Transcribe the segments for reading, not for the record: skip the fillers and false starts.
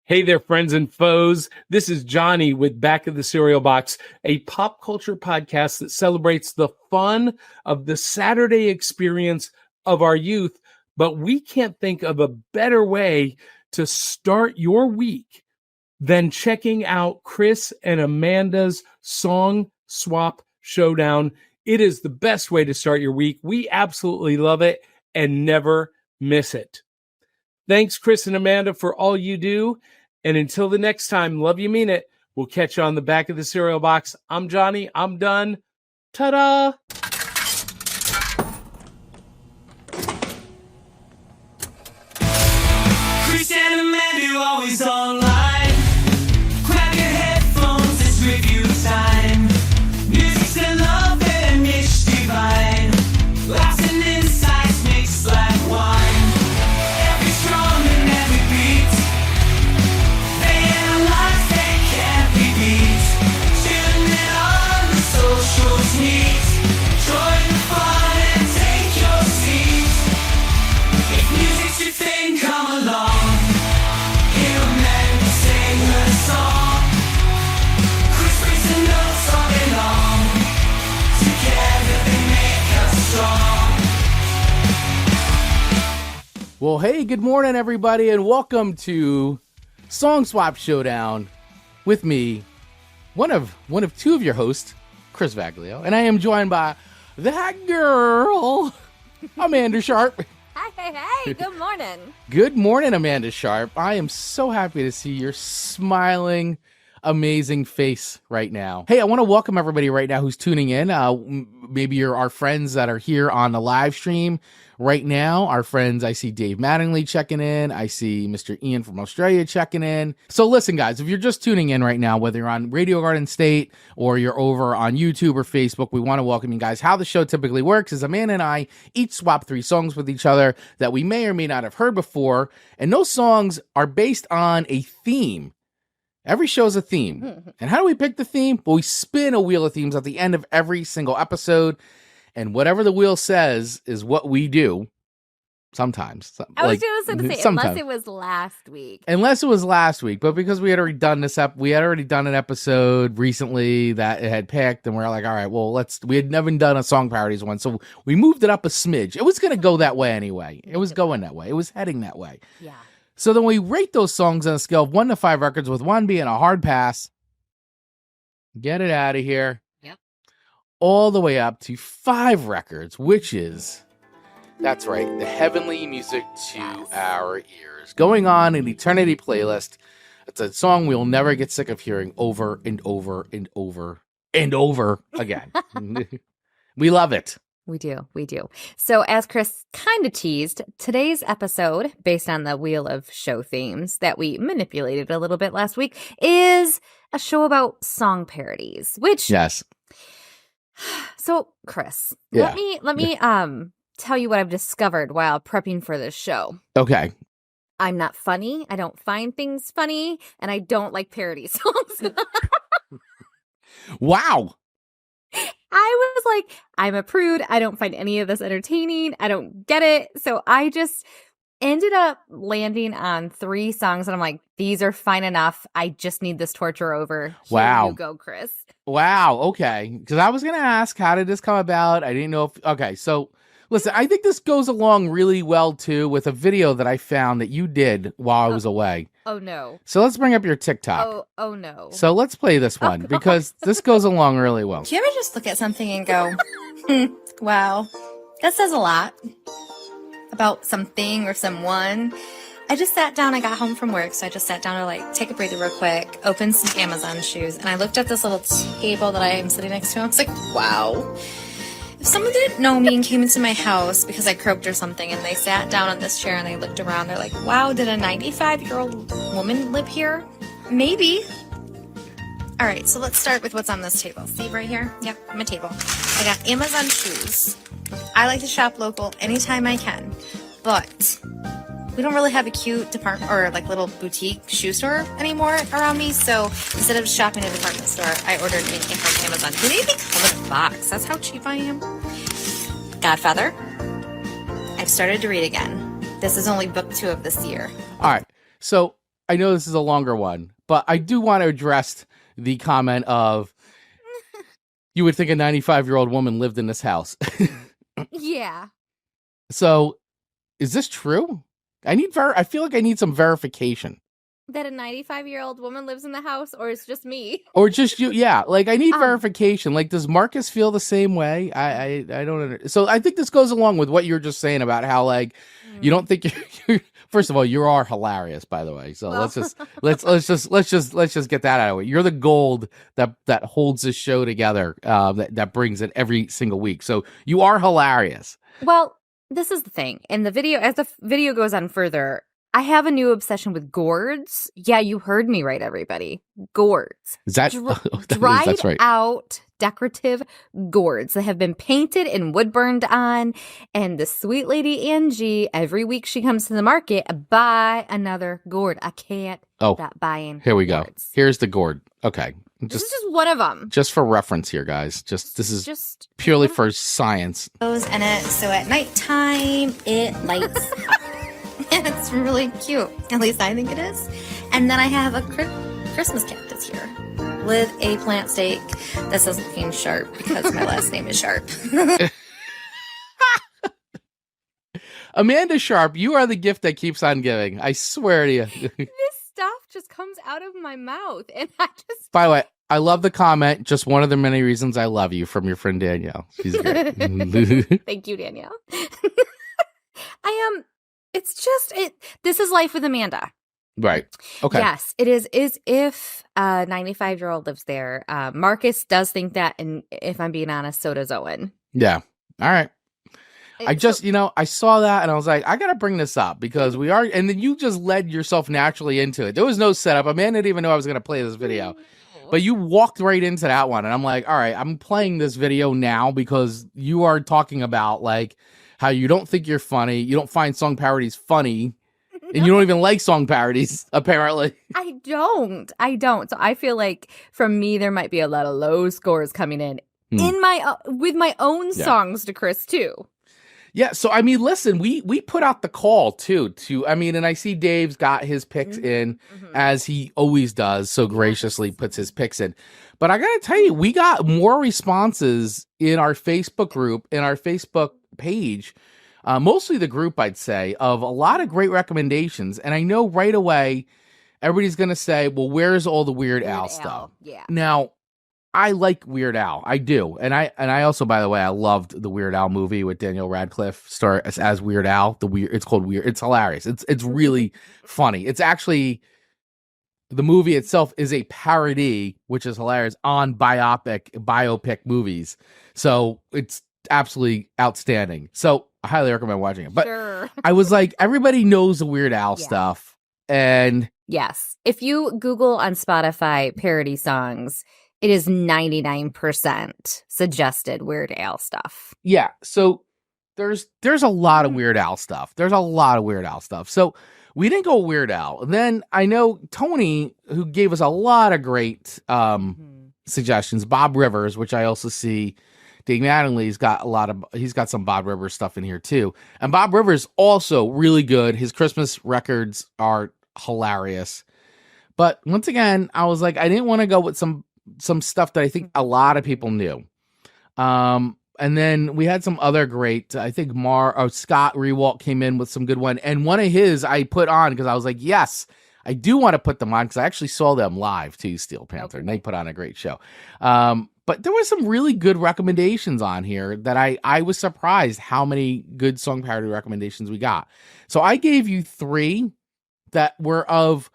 Hey there, friends and foes. This is Johnny with Back of the Cereal Box, a pop culture podcast that celebrates the fun of the Saturday experience of our youth. But we can't think of a better way to start your week than checking out Chris and Amanda's Song Swap Showdown. It is the best way to start your week. We absolutely love it and never miss it. Thanks, Chris and Amanda, for all you do. And until the next time, love you, mean it. We'll catch you on the Back of the Cereal Box. I'm Johnny. I'm done. Ta-da! Chris and Amanda always online. Grab your headphones, it's review time. Music's the love and niche divine. Laughs and insights mixed like wine. Every strong and every beat. They analyze, they can't be beat. Tune in on the socials neat. Join the fun and take your seat. If music's your thing, come along. Hear Amanda sing her song. Chris reads the notes all day long. Together they make us strong. Well, hey, good morning, everybody, and welcome to Song Swap Showdown with me, one of two of your hosts, Chris Vaglio, and I am joined by that girl, Amanda Sharp. Hey, good morning. Good morning, Amanda Sharp. I am so happy to see your smiling, amazing face right now. Hey, I want to welcome everybody right now who's tuning in. Maybe you're our friends that are here on the live stream right now. Our friends, I see Dave Mattingly checking in. I see Mr. Ian from Australia checking in. So listen, guys, if you're just tuning in right now, whether you're on Radio Garden State or you're over on YouTube or Facebook, we want to welcome you guys. How the show typically works is Amanda and I each swap 3 songs with each other that we may or may not have heard before. And those songs are based on a theme. Every show is a theme. And how do we pick the theme? Well, we spin a wheel of themes at the end of every single episode. And whatever the wheel says is what we do. Sometimes. I was just going to say, sometimes. unless it was last week. Unless it was last week. But because we had already done we had already done an episode recently that it had picked. And we're like, all right, well, we had never done a song parodies one. So we moved it up a smidge. It was going to go that way anyway. It was going that way. It was heading that way. Yeah. So then we rate those songs on a scale of 1 to 5 records, with 1 being a hard pass. Get it out of here. Yep. All the way up to 5 records, which is, that's right, the heavenly music to our ears. Going on an eternity playlist. It's a song we'll never get sick of hearing over and over and over and over again. We love it. We do. So as Chris kind of teased, today's episode, based on the Wheel of Show themes that we manipulated a little bit last week, is a show about song parodies, which... Yes. So, Chris, Yeah. let me tell you what I've discovered while prepping for this show. Okay. I'm not funny. I don't find things funny, and I don't like parody songs. Wow. I was like, I'm a prude. I don't find any of this entertaining. I don't get it. So I just ended up landing on 3 songs, and I'm like, these are fine enough. I just need this torture over. Here Wow. you go, Chris. Wow. Okay. Because I was going to ask, how did this come about? I didn't know if... Okay. So, listen, I think this goes along really well, too, with a video that I found that you did while I was away. Oh, no. So let's bring up your TikTok. Oh, no. So let's play this one, God. because this goes along really well. Do you ever just look at something and go, wow, that says a lot about something or someone? I just sat down, I got home from work, so I just sat down to like take a breather real quick, opened some Amazon shoes, and I looked at this little table that I am sitting next to, and I was like, wow. If someone didn't know me and came into my house because I croaked or something, and they sat down on this chair and they looked around, they're like, wow, did a 95-year-old woman live here? Maybe. All right, so let's start with what's on this table. See right here? Yep, my table. I got Amazon shoes. I like to shop local anytime I can, but we don't really have a cute department or like little boutique shoe store anymore around me. So instead of shopping at a department store, I ordered anything from Amazon. They didn't even come in a box. That's how cheap I am. Godfather. I've started to read again. This is only book 2 of this year. All right. So I know this is a longer one, but I do want to address the comment of you would think a 95-year-old woman lived in this house. Yeah. So is this true? I feel like I need some verification. That a 95-year-old woman lives in the house, or it's just me? Or just you, yeah. Like I need verification. Like, does Marcus feel the same way? I don't. So I think this goes along with what you were just saying about how like you don't think you're. First of all, you are hilarious, by the way. So let's just get that out of the way. You're the gold that holds this show together. That brings it every single week. So you are hilarious. Well, this is the thing. And as the video goes on further, I have a new obsession with gourds. Yeah, you heard me right, everybody. Gourds. Is that dried that's right. out decorative gourds that have been painted and wood burned on. And the sweet lady Angie, every week she comes to the market, buy another gourd. I can't stop buying. Here we go. gourds. Here's the gourd. Okay. This is just one of them. Just for reference here, guys. This is just purely for science. Goes in it, so at nighttime it lights up. And it's really cute. At least I think it is. And then I have a Christmas cactus here with a plant stake that says looking sharp because my last name is Sharp. Amanda Sharp, you are the gift that keeps on giving. I swear to you. This stuff just comes out of my mouth. And I just. By the way, I love the comment. Just one of the many reasons I love you from your friend Danielle. She's great. Thank you, Danielle. It's just this is life with Amanda. Right. Okay. Yes, it is if a 95-year-old lives there. Marcus does think that, and if I'm being honest, so does Owen. Yeah. All right. I just, I saw that and I was like, I got to bring this up because we are, and then you just led yourself naturally into it. There was no setup. Amanda didn't even know I was going to play this video, but you walked right into that one. And I'm like, all right, I'm playing this video now because you are talking about like how you don't think you're funny. You don't find song parodies funny. And you don't even like song parodies, apparently. I don't. So I feel like from me, there might be a lot of low scores coming in with my own songs to Chris too. Yeah. So, I mean, listen, we put out the call too, and I see Dave's got his picks in as he always does. So graciously puts his picks in. But I got to tell you, we got more responses in our Facebook group, in our Facebook page, mostly the group, I'd say, of a lot of great recommendations. And I know right away, everybody's going to say, well, where's all the Weird Al stuff? Yeah. Now, I like Weird Al. I do. And I also, by the way, I loved the Weird Al movie with Daniel Radcliffe star as Weird Al. It's called Weird. It's hilarious. It's really funny. It's actually, the movie itself is a parody, which is hilarious, on biopic movies. So it's absolutely outstanding. So I highly recommend watching it. But sure. I was like, everybody knows the Weird Al stuff. And yes, if you Google on Spotify parody songs, it is 99% suggested Weird Al stuff. Yeah. So there's a lot of Weird Al stuff. So we didn't go Weird Al. Then I know Tony, who gave us a lot of great suggestions, Bob Rivers, which I also see Dave Mattingly's he's got some Bob Rivers stuff in here too. And Bob Rivers also really good. His Christmas records are hilarious. But once again, I was like, I didn't want to go with some stuff that I think a lot of people knew. And then we had some other great, I think Scott Rewalt came in with some good one. And one of his I put on because I was like, yes, I do want to put them on because I actually saw them live too, Steel Panther. And they put on a great show. But there were some really good recommendations on here that I was surprised how many good song parody recommendations we got. So I gave you 3 that were of,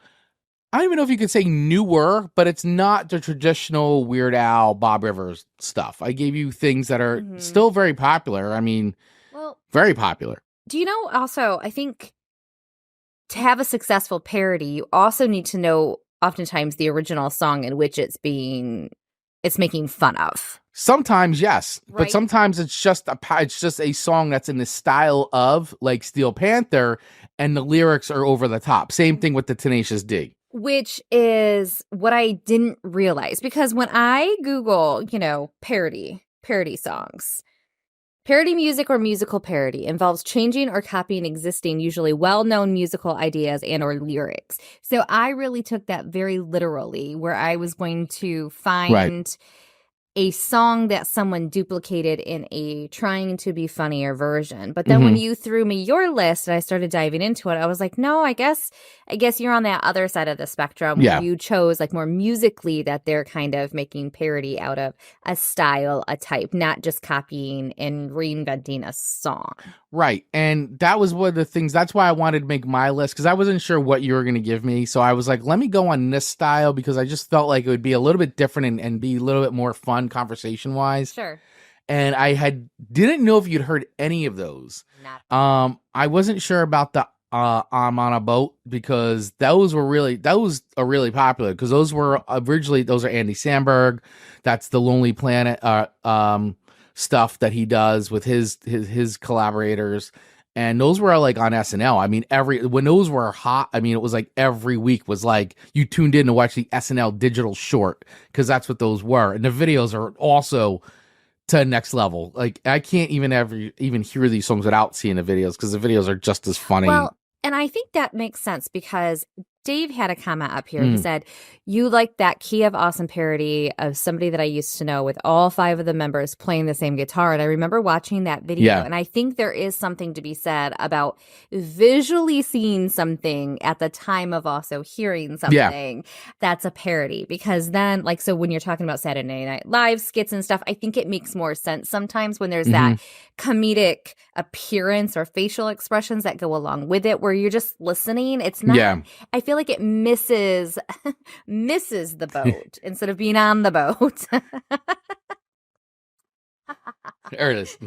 I don't even know if you could say newer, but it's not the traditional Weird Al, Bob Rivers stuff. I gave you things that are still very popular. I mean, very popular. Do you know also, I think to have a successful parody, you also need to know oftentimes the original song in which it's making fun of. Sometimes, yes. Right? But sometimes it's just a song that's in the style of like Steel Panther and the lyrics are over the top. Same thing with the Tenacious D. Which is what I didn't realize, because when I Google, parody songs, Parody music or musical parody involves changing or copying existing, usually well-known musical ideas and or lyrics. So I really took that very literally, where I was going to find a song that someone duplicated in a trying to be funnier version. But then when you threw me your list and I started diving into it, I was like, no, I guess you're on that other side of the spectrum where you chose like more musically that they're kind of making parody out of a style, a type, not just copying and reinventing a song. Right. And that was one of the things. That's why I wanted to make my list, because I wasn't sure what you were going to give me. So I was like, let me go on this style because I just felt like it would be a little bit different and be a little bit more fun conversation wise. Sure. And I didn't know if you'd heard any of those. I wasn't sure about the I'm on a boat, because those are really popular, because those are Andy Samberg. That's the Lonely Planet stuff that he does with his collaborators, and those were like on SNL. I mean, when those were hot, I mean, it was like every week was like you tuned in to watch the SNL digital short, because that's what those were, and the videos are also to next level. Like I can't even hear these songs without seeing the videos, because the videos are just as funny. Well, and I think that makes sense because Dave had a comment up here. He said, you like that Key of Awesome parody of somebody that I used to know with all 5 of the members playing the same guitar. And I remember watching that video. And I think there is something to be said about visually seeing something at the time of also hearing something that's a parody. Because then, like, so when you're talking about Saturday Night Live skits and stuff, I think it makes more sense sometimes when there's that comedic appearance or facial expressions that go along with it, where you're just listening. It's not, I feel like it misses the boat instead of being on the boat. There it is.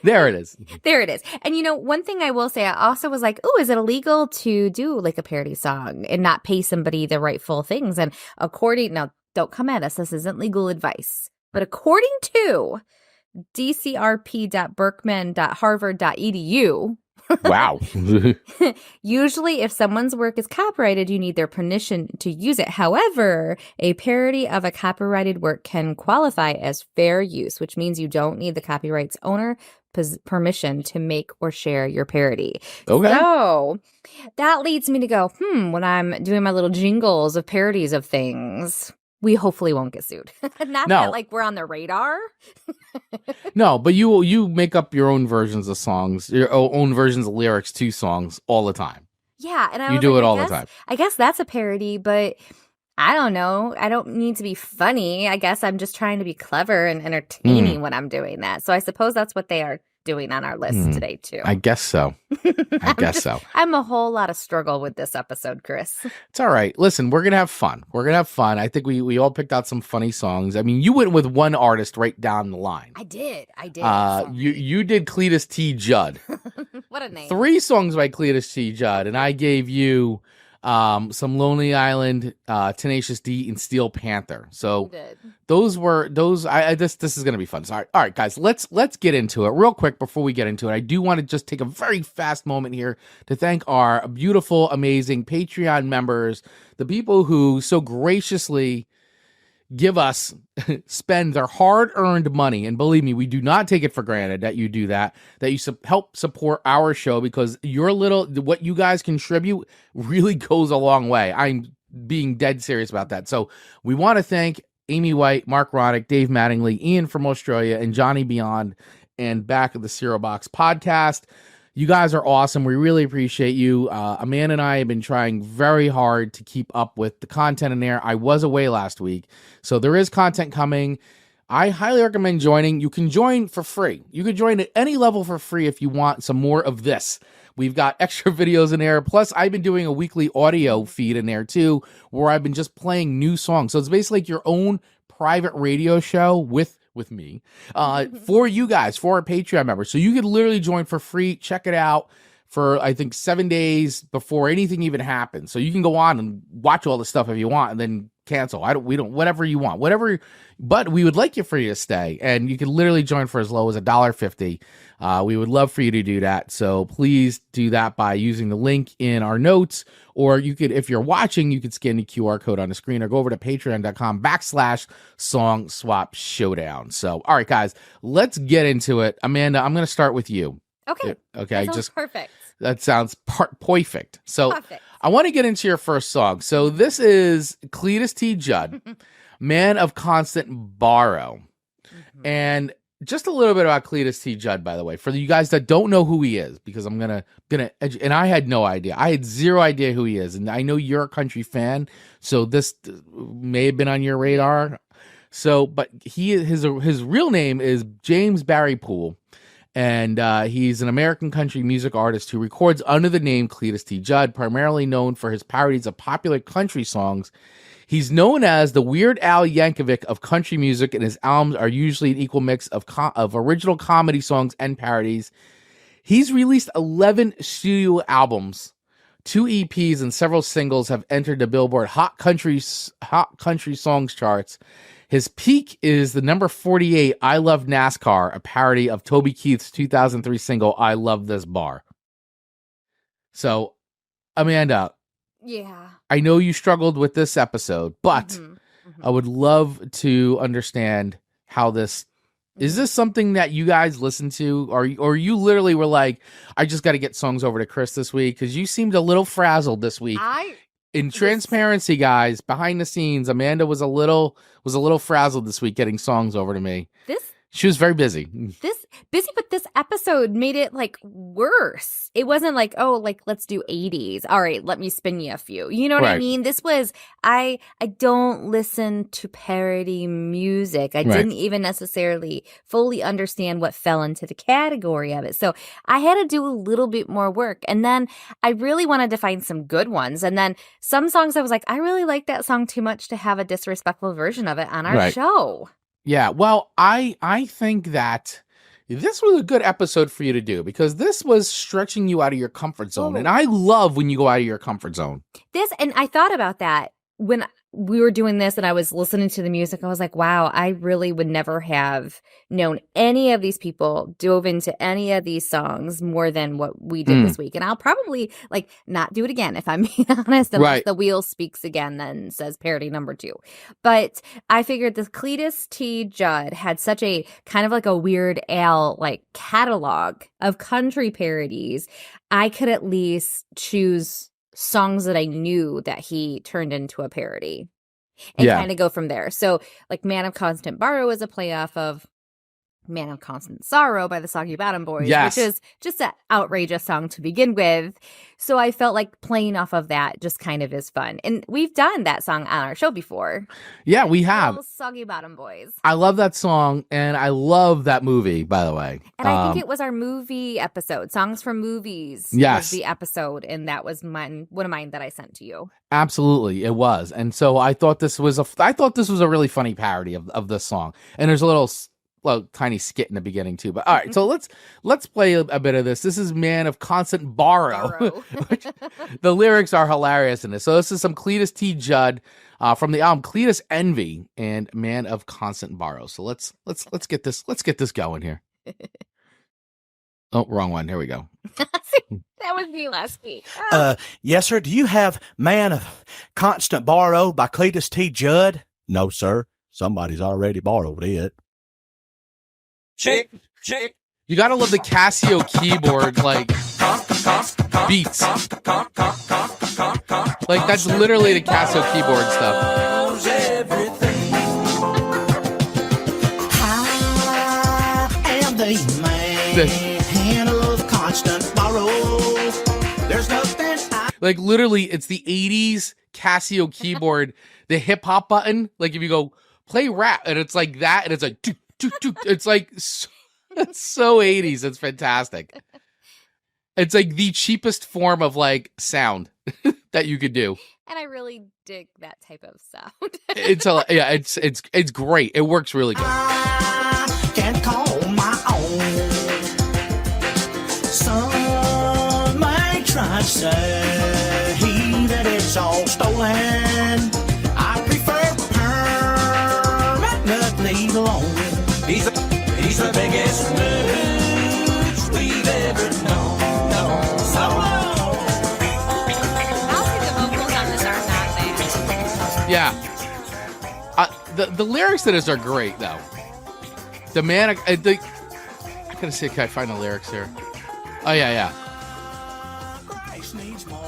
There it is. There it is. And you know, one thing I will say, I also was like, oh, is it illegal to do like a parody song and not pay somebody the rightful things? And now don't come at us, this isn't legal advice, but according to dcrp.berkman.harvard.edu, wow. usually if someone's work is copyrighted, you need their permission to use it. However, a parody of a copyrighted work can qualify as fair use, which means you don't need the copyright's owner permission to make or share your parody. Okay. So that leads me to go, when I'm doing my little jingles of parodies of things, we hopefully won't get sued. Not that like we're on the radar. No, but you make up your own versions of songs, your own versions of lyrics to songs all the time. Yeah, and you do it all the time. I guess that's a parody, but I don't know. I don't need to be funny. I guess I'm just trying to be clever and entertaining when I'm doing that. So I suppose that's what they are doing on our list today too. I guess so. I'm a whole lot of struggle with this episode, Chris. It's all right. Listen, we're gonna have fun. I think we all picked out some funny songs. I mean, you went with one artist right down the line. I did. You did Cledus T. Judd. What a name. 3 songs by Cledus T. Judd, and I gave you some Lonely Island, Tenacious D, and Steel Panther. So this is gonna be fun. So, all right, guys, let's get into it real quick. Before we get into it, I do want to just take a very fast moment here to thank our beautiful, amazing Patreon members, the people who so graciously spend their hard-earned money, and believe me, we do not take it for granted that you do that you help support our show, because what you guys contribute really goes a long way. I'm being dead serious about that. So we want to thank Amy White, Mark Ronick, Dave Mattingly, Ian from Australia, and Johnny Beyond, and Back of the Cereal Box podcast. You guys are awesome. We really appreciate you. Amanda and I have been trying very hard to keep up with the content in there. I was away last week, so there is content coming. I highly recommend joining. You can join for free. You can join at any level for free if you want some more of this. We've got extra videos in there. Plus, I've been doing a weekly audio feed in there too, where I've been just playing new songs. So it's basically like your own private radio show with me, for you guys, for our Patreon members. So you could literally join for free. Check it out for, I think, 7 days before anything even happens. So you can go on and watch all the stuff if you want, and then cancel. We don't, whatever you want, whatever, but we would like you for you to stay, and you can literally join for as low as $1.50. We would love for you to do that. So please do that by using the link in our notes, or you could, if you're watching, you could scan the QR code on the screen or go over to patreon.com/Song Swap Showdown. So, all right, guys, let's get into it. Amanda, I'm going to start with you. Okay. Okay. That sounds perfect. That sounds perfect. So Perfect. I want to get into your first song. So this is Cledus T. Judd, Man of Constant Borrow. And just a little bit about Cledus T. Judd, by the way, for you guys that don't know who he is, because I'm gonna and I had no idea. I had zero idea who he is, and I know you're a country fan, so this may have been on your radar. So, but his real name is James Barry Poole, and he's an American country music artist who records under the name Cledus T. Judd, primarily known for his parodies of popular country songs. He's known as the Weird Al Yankovic of country music, and his albums are usually an equal mix of original comedy songs and parodies. He's released 11 studio albums, 2 EPs, and several singles have entered the Billboard Hot Country Songs charts. His peak is the number 48, I Love NASCAR, a parody of Toby Keith's 2003 single, I Love This Bar. So, Amanda. Yeah. I know you struggled with this episode, but I would love to understand how this is. This something that you guys listen to, or you literally were like, I just got to get songs over to Chris this week, because you seemed a little frazzled this week. In transparency, guys, behind the scenes, Amanda was a little frazzled this week getting songs over to me. She was very busy. But this episode made it like worse. It wasn't like, oh, like let's do 80s. All right, let me spin you a few. You know what I mean? This was I don't listen to parody music. I didn't even necessarily fully understand what fell into the category of it. So I had to do a little bit more work. And then I really wanted to find some good ones. And then some songs I was like, I really like that song too much to have a disrespectful version of it on our show. Yeah, well, I think that this was a good episode for you to do, because this was stretching you out of your comfort zone. And I love when you go out of your comfort zone. And I thought about that when we were doing this and I was listening to the music. I was like, wow, I really would never have known any of these people, dove into any of these songs more than what we did this week. And I'll probably like not do it again, if I'm being honest, unless the wheel speaks again, then says parody number 2. But I figured the Cledus T. Judd had such a kind of like a Weird Al like catalog of country parodies. I could at least choose songs that I knew that he turned into a parody and kind of go from there. So like Man of Constant Borrow is a play off of Man of Constant Sorrow by the Soggy Bottom Boys, which is just an outrageous song to begin with. So I felt like playing off of that just kind of is fun. And we've done that song on our show before. Yeah, we have. Soggy Bottom Boys. I love that song, and I love that movie, by the way. And I think it was our movie episode, Songs from Movies. Yes. Was the episode, and that was one of mine that I sent to you. Absolutely, it was. And so I thought this was a really funny parody of this song. And there's a little tiny skit in the beginning too. But all right, so let's play a bit of this. This is Man of Constant Borrow. Which, the lyrics are hilarious in this. So this is some Cledus T. Judd from the album Cledus Envy and Man of Constant Borrow. So let's get this going here. Oh, wrong one. Here we go. That was me last week. Yes, sir. Do you have Man of Constant Borrow by Cledus T. Judd? No, sir. Somebody's already borrowed it. Check. You gotta love the Casio keyboard, like, beats. Like, that's literally the Casio keyboard stuff. I am the man of constant borrow. There's nothing like, literally, it's the 80s Casio keyboard, the hip-hop button. Like, if you go, play rap, and it's like that, and it's like, it's like, it's so 80s. It's fantastic. It's like the cheapest form of like sound that you could do. And I really dig that type of sound. It's great. It works really good. I can't call my own. Some may try to say that it's all stolen. I prefer best roots we've ever known. So long. I'll say the vocals on this are not bad. Yeah. The lyrics to this are great, though. The man, I gotta see, can I find the lyrics here? Oh, yeah. Christ needs more,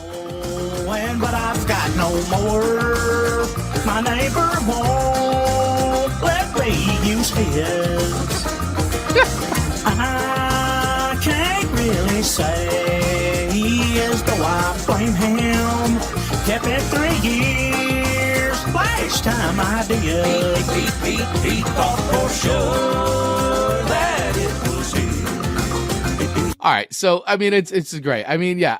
but I've got no more. My neighbor won't let me use his. I can't really say as though I blame him. Kept it 3 years, last time I did. He thought for sure that it was him. All right, so I mean, it's great. I mean, yeah,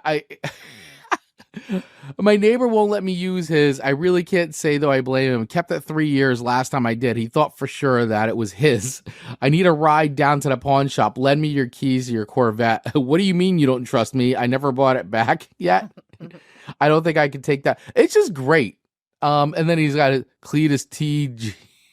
my neighbor won't let me use his. I really can't say though I blame him. Kept it 3 years last time I did. He thought for sure that it was his. I need a ride down to the pawn shop. Lend me your keys to your Corvette. What do you mean you don't trust me? I never bought it back yet. I don't think I can take that. It's just great. And then he's got a Cledus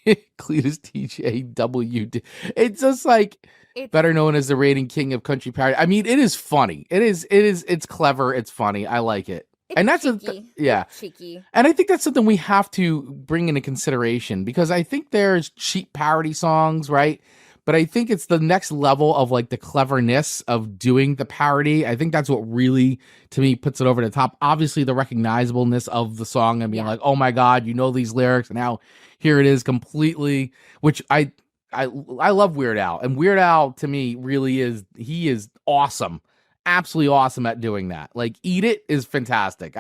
TJWD. It's just like better known as the reigning king of country parody. I mean, it is funny. It's clever. It's funny. I like it. And that's Cheeky. And I think that's something we have to bring into consideration because I think there's cheap parody songs, right? But I think it's the next level of like the cleverness of doing the parody. I think that's what really, to me, puts it over the top. Obviously, the recognizableness of the song and being like, oh my God, you know these lyrics. And now here it is completely, which I love Weird Al. And Weird Al, to me, really he is awesome. Absolutely awesome at doing that. Like, Eat It is fantastic.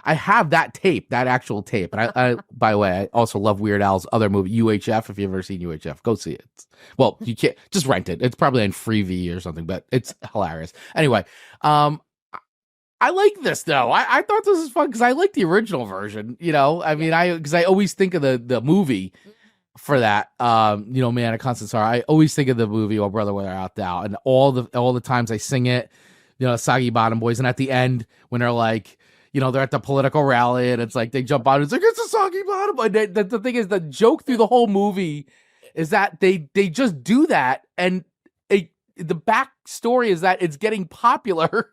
I have that tape, that actual tape. And I by the way, I also love Weird Al's other movie, UHF. If you've ever seen UHF, go see it. Well, you can't just rent it. It's probably on Freevee or something, but it's hilarious. Anyway, I like this though. I thought this was fun because I like the original version. You know, I mean, because I always think of the movie for that. You know, Man of Constant Sorrow. I always think of the movie Oh Brother Where Art Thou, and all the times I sing it. You know, Soggy Bottom Boys, and at the end when they're like, you know, they're at the political rally and it's like they jump out. It's like, it's a Soggy Bottom. But the thing is, the joke through the whole movie is that they just do that, and the backstory is that it's getting popular,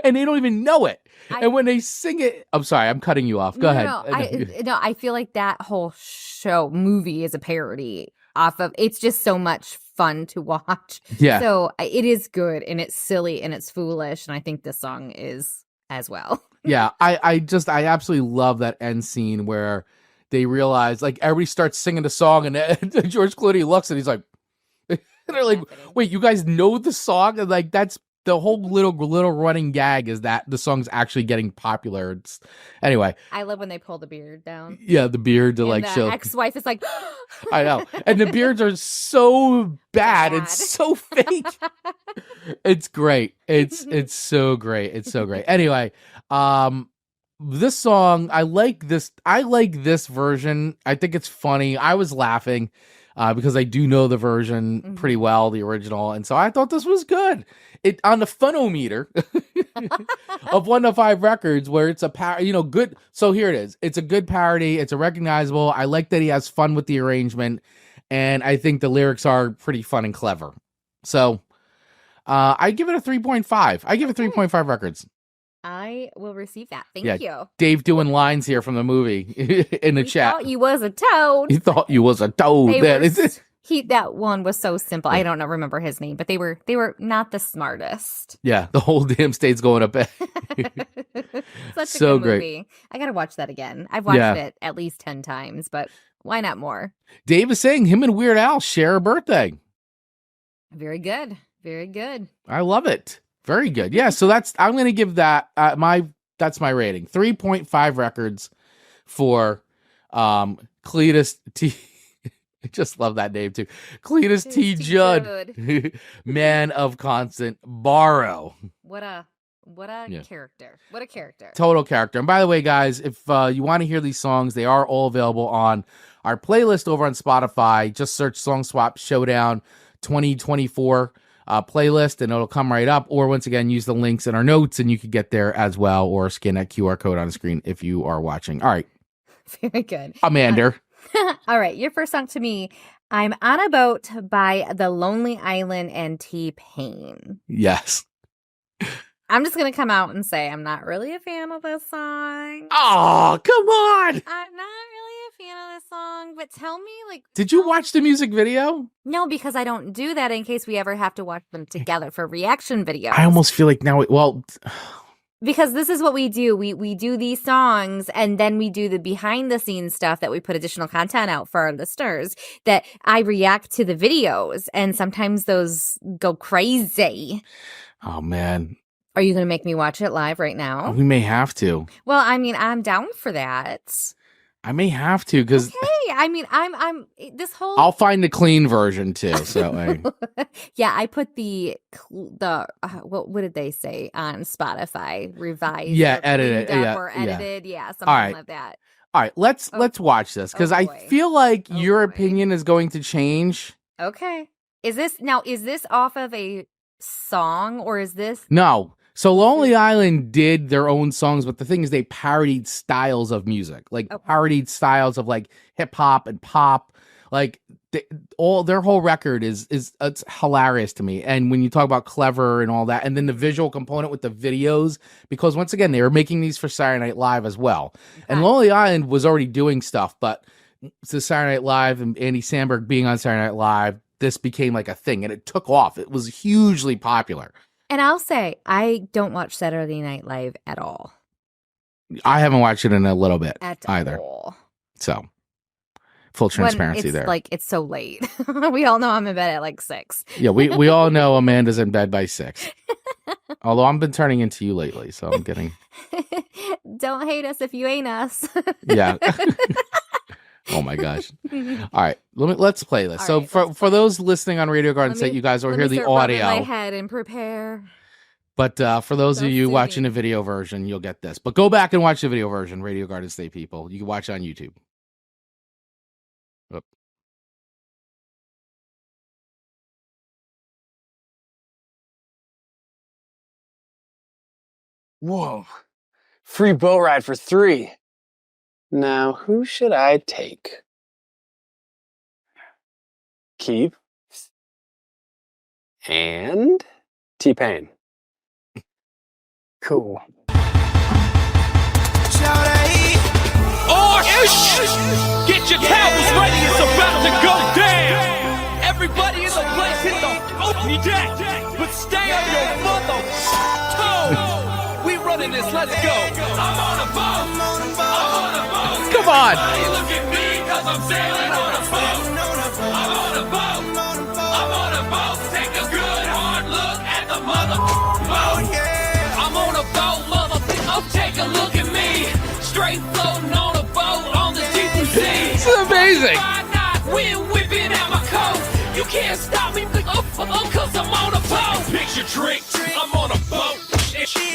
and they don't even know it. And when they sing it, I'm sorry, I'm cutting you off. Go ahead. I feel like that whole movie is a parody off of. It's just so much fun to watch. Yeah. So it is good, and it's silly, and it's foolish, and I think this song is as well. Yeah, I absolutely love that end scene where they realize, like, everybody starts singing the song, and George Clooney looks and he's like, and they're like, wait, you guys know the song? And like, that's the whole little running gag is that the song's actually getting popular. Anyway, I love when they pull the beard down. Yeah, the beard to like show. Ex-wife is like, I know, and the beards are so bad. It's so fake. It's great. It's so great. It's so great. Anyway, this song, I like this version. I think it's funny. I was laughing because I do know the version pretty well, the original, and so I thought this was good. It on the funometer of 1 to 5 records, where it's a good. So here it is. It's a good parody. It's a recognizable. I like that he has fun with the arrangement, and I think the lyrics are pretty fun and clever. So I give it a 3.5. I give it 3.5 records. I will receive that. Thank you. Dave doing lines here from the movie in the chat. Thought you was a toad. He thought you was a toad. That one was so simple. I don't remember his name, but they were not the smartest. Yeah, the whole damn state's going up. Such so a good movie. Great. I gotta watch that again. I've watched it at least 10 times, but why not more? Dave is saying him and Weird Al share a birthday. Very good. Very good. I love it. Very good. Yeah, so I'm going to give that that's my rating. 3.5 records for Cledus T. I just love that name too. Cledus T. Judd, Man of Constant Borrow. What a character. What a character. Total character. And by the way, guys, if you want to hear these songs, they are all available on our playlist over on Spotify. Just search Song Swap Showdown 2024 playlist, and it'll come right up. Or once again, use the links in our notes, and you can get there as well, or scan that QR code on the screen if you are watching. All right. Very good. Amanda. All right. Your first song to me, I'm on a Boat by The Lonely Island and T-Pain. Yes. I'm just going to come out and say I'm not really a fan of this song. Oh, come on. I'm not really a fan of this song, but tell me, like... Did you watch the music video? No, because I don't do that in case we ever have to watch them together for reaction videos. I almost feel like now, because this is what we do. We do these songs, and then we do the behind-the-scenes stuff that we put additional content out for our listeners, that I react to the videos, and sometimes those go crazy. Oh, man. Are you going to make me watch it live right now? We may have to. Well, I mean, I'm down for that. I may have to because Okay, I mean, I'm this whole. I'll find the clean version too. So yeah, I put the what did they say on Spotify? Revised, Yeah, or edited, cleaned up yeah, or yeah. edited, yeah, something All right. like that. all right, let's watch this because I boy. feel like Oh, your boy. opinion is going to change. Okay, is this off of a song or is this? No. So Lonely Island did their own songs, but the thing is they parodied styles of music, like Okay. parodied styles of like hip hop and pop. Like all their whole record is it's hilarious to me. And when you talk about clever and all that, and then the visual component with the videos, because once again, they were making these for Saturday Night Live as well. And Okay. Lonely Island was already doing stuff, but to Saturday Night Live and Andy Samberg being on Saturday Night Live, this became like a thing and it took off. It was hugely popular. And I'll say I don't watch Saturday Night Live at all. I haven't watched it in a little bit At either. all. So full transparency When it's there. like it's so late. We all know I'm in bed at like 6. Yeah, we all know Amanda's in bed by 6. Although I've been turning into you lately, so I'm getting Don't hate us if you ain't us. yeah. Oh my gosh. All right, let's play this. All So right, for those listening on Radio Garden Let State, me- you guys will Let hear me the start rubbing my audio. head and prepare. But for those So of you watching the soothing. video version, you'll get this. But go back and watch the video version, Radio Garden State people. You can watch it on YouTube. Oop. Whoa. Free boat ride for 3. Now, who should I take? Keith and T-Pain. Cool. Oh, get your towels ready, it's about to go down. Everybody in the place hit the open deck, but stay on your mother toes. We running this, let's go. I'm on a boat, I'm on a boat. Come on. Everybody look at me, cause I'm sailing on a boat. I'm on a boat, I'm on a boat. Take a good hard look at the mother boat. I'm on a boat, mother. Oh, take a look at me. Straight floating on a boat on the deep blue sea. This is amazing. Why not? Wind whipping at my coat. You can't stop me, cause I'm on a boat. Picture drink, I'm on a boat.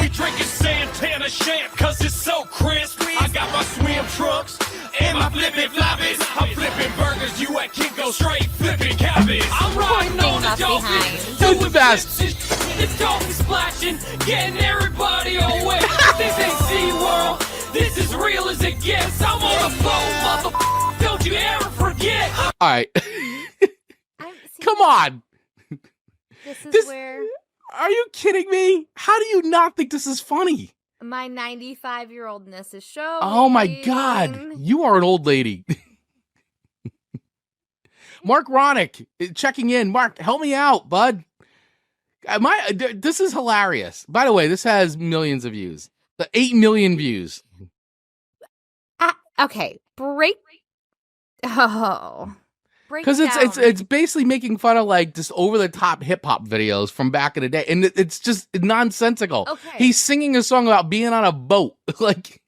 We drinking Santana champ, cause it's so crisp. I got my swim trunks and my flippin' floppies. I'm flipping burgers, you at Kinko straight flipping cabbage. I'm riding on the left dolphin. behind. It's the best. It's dolphin splashing, getting everybody away. This ain't SeaWorld, this is real as it gets. I'm on a boat, mother. Don't you ever forget. All right. See, Come on. This is This- where Are you kidding me? How do you not think this is funny? my 95-year-oldness is showing. Oh my God. You are an old lady. Mark Ronick checking in. Mark, help me out, bud. This is hilarious. By the way, this has millions of views. 8 million views. Okay, break. Oh, break Because down. it's basically making fun of like just over the top hip hop videos from back in the day, and it's just nonsensical. Okay. He's singing a song about being on a boat, like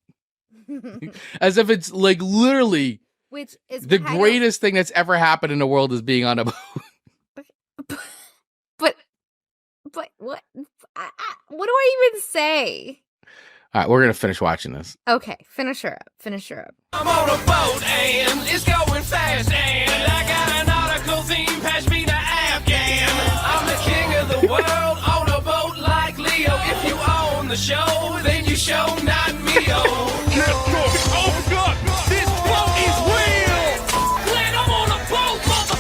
as if it's like literally Which is the kind of- greatest thing that's ever happened in the world is being on a boat. But what? What do I even say? All right, we're gonna finish watching this. Okay, finish her up. Finish her up. I'm on a boat and it's going fast and I got an article theme, pass me the Afghan. I'm the king of the world on a boat like Leo. If you own the show, then you show not me. Oh God, this boat is real. Glad I'm on a boat, mother.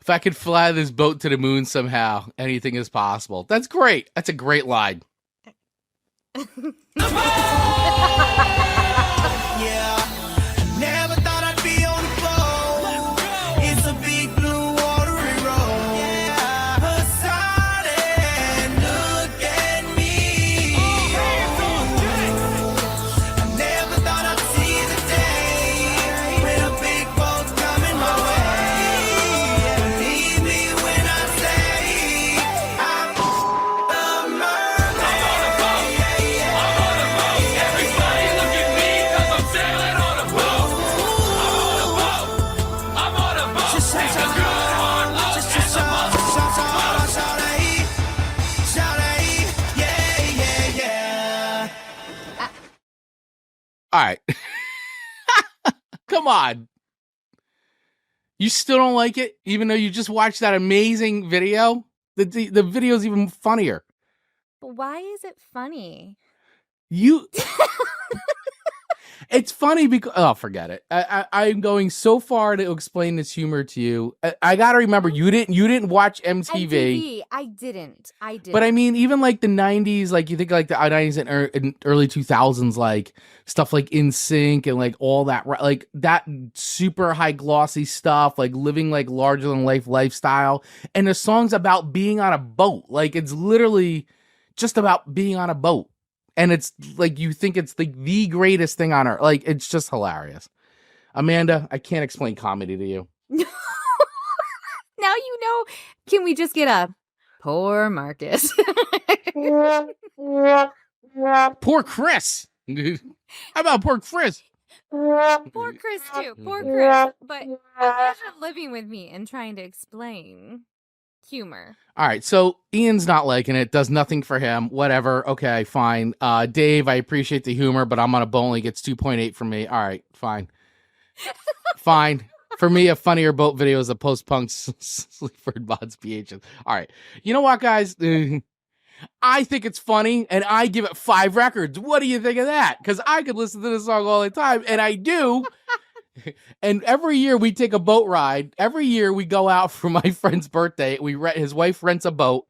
If I could fly this boat to the moon somehow, anything is possible. That's great. That's a great line. Yeah, never thought I'd be on the boat. It's a big blue watery road. Yeah, Hassan, look at me. I never thought I'd see the day when a big boat's coming my way. Believe me when I say I'm a mermaid. All right. Come on. You still don't like it, even though you just watched that amazing video? The video's even funnier. But why is it funny? You It's funny because forget it. I'm going so far to explain this humor to you. I gotta remember you didn't watch MTV. I didn't. But I mean, even like the 90s, like you think like the 90s and early 2000s, like stuff like In Sync and like all that, like that super high glossy stuff, like living like larger than life lifestyle. And the song's about being on a boat. Like it's literally just about being on a boat. And it's like you think it's like the greatest thing on earth. Like it's just hilarious. Amanda, I can't explain comedy to you. Now you know. Can we just get a poor Marcus? Poor Chris. How about poor Chris? Poor Chris too. Poor Chris. But imagine living with me and trying to explain humor. All right, so Ian's not liking it. Does nothing for him. Whatever. Okay, fine. Dave, I appreciate the humor, but I'm on a boat. Only gets 2.8 from me. All right, fine. Fine. For me, a funnier boat video is a post-punk Sleaford Mods PHs. All right. You know what, guys? I think it's funny, and I give it 5 records. What do you think of that? Because I could listen to this song all the time, and I do. And every year we take a boat ride. Every year we go out for my friend's birthday. His wife rents a boat.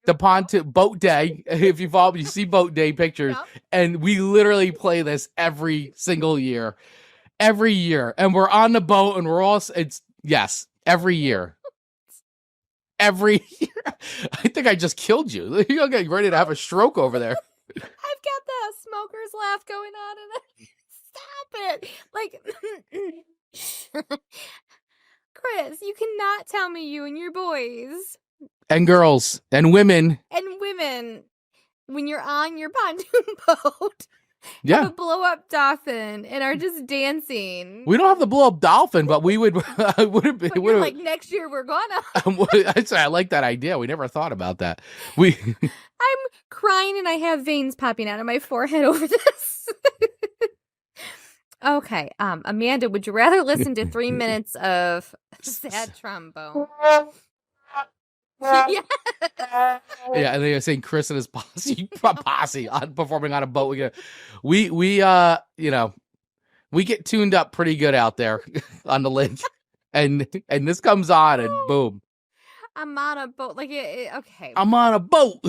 The pontoon boat day. If you follow, you see boat day pictures, and we literally play this every single year. Every year, and we're on the boat, and we're all. Every year. Every year. I think I just killed you. You're getting ready to have a stroke over there. I've got the smoker's laugh going on, and stop it. Like, Chris, you cannot tell me you and your boys and girls and women when you're on your pontoon boat. Yeah, have a blow up dolphin and are just dancing. We don't have the blow up dolphin, but we would. Like next year we're gonna. I like that idea. We never thought about that. I'm crying and I have veins popping out of my forehead over this. Okay, Amanda, would you rather listen to 3 minutes of sad trombone? Yeah, and they're saying Chris and his posse on performing on a boat. We get tuned up pretty good out there on the lake, and this comes on and boom. I'm on a boat, like okay. I'm on a boat.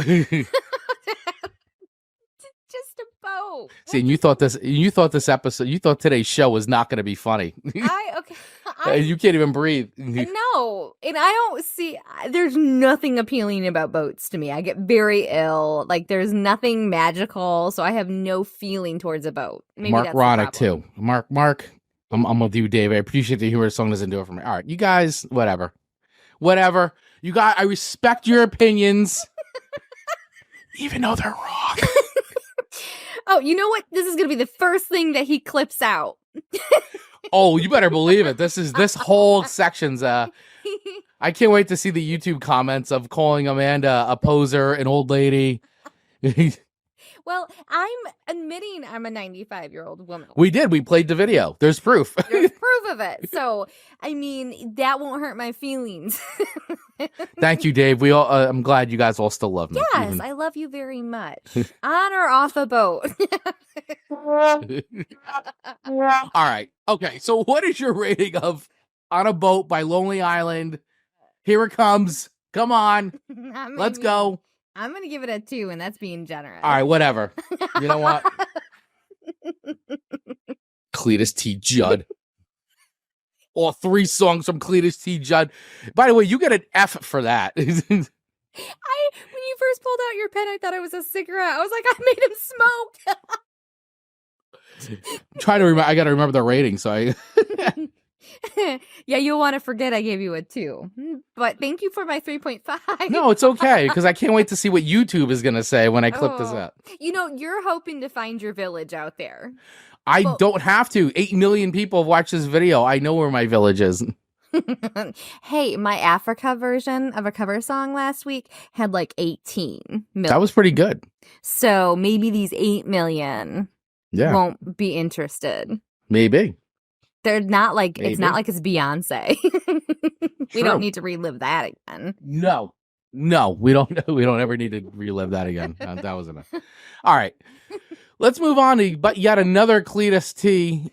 Just a boat. See, and you thought today's show was not going to be funny. You can't even breathe. No, and I don't see. There's nothing appealing about boats to me. I get very ill. Like there's nothing magical, so I have no feeling towards a boat. Maybe Mark that's Ronick too. Mark. I'm with you, Dave. I appreciate the humor. Song doesn't do it for me. All right, you guys, whatever. You guys, I respect your opinions, even though they're wrong. Oh, you know what? This is going to be the first thing that he clips out. Oh, you better believe it. This whole section's I can't wait to see the YouTube comments of calling Amanda a poser, an old lady. Well, I'm admitting I'm a 95-year-old woman. We played the video. There's proof. There's proof of it. So, I mean, that won't hurt my feelings. Thank you, Dave. I'm glad you guys all still love me. Yes, I love you very much. On or off a boat. All right. Okay. So what is your rating of On a Boat by Lonely Island Here it comes. Come on. Let's go. I'm going to give it a 2, and that's being generous. All right, whatever. You know what? Cledus T. Judd. All 3 songs from Cledus T. Judd. By the way, you get an F for that. When you first pulled out your pen, I thought it was a cigarette. I was like, I made him smoke. Trying to remember. I got to remember the rating. So I. Yeah, you'll want to forget I gave you a 2. But thank you for my 3.5. No, it's okay because I can't wait to see what YouTube is going to say when I clip this up. You know, you're hoping to find your village out there. I don't have to. 8 million people have watched this video. I know where my village is. Hey, my Africa version of a cover song last week had like 18 million. That was pretty good. So maybe these 8 million won't be interested. Maybe. They're not like, Maybe. It's not like it's Beyonce. We don't need to relive that again. No, we don't. We don't ever need to relive that again. That was enough. All right. Let's move on to yet another Cledus T.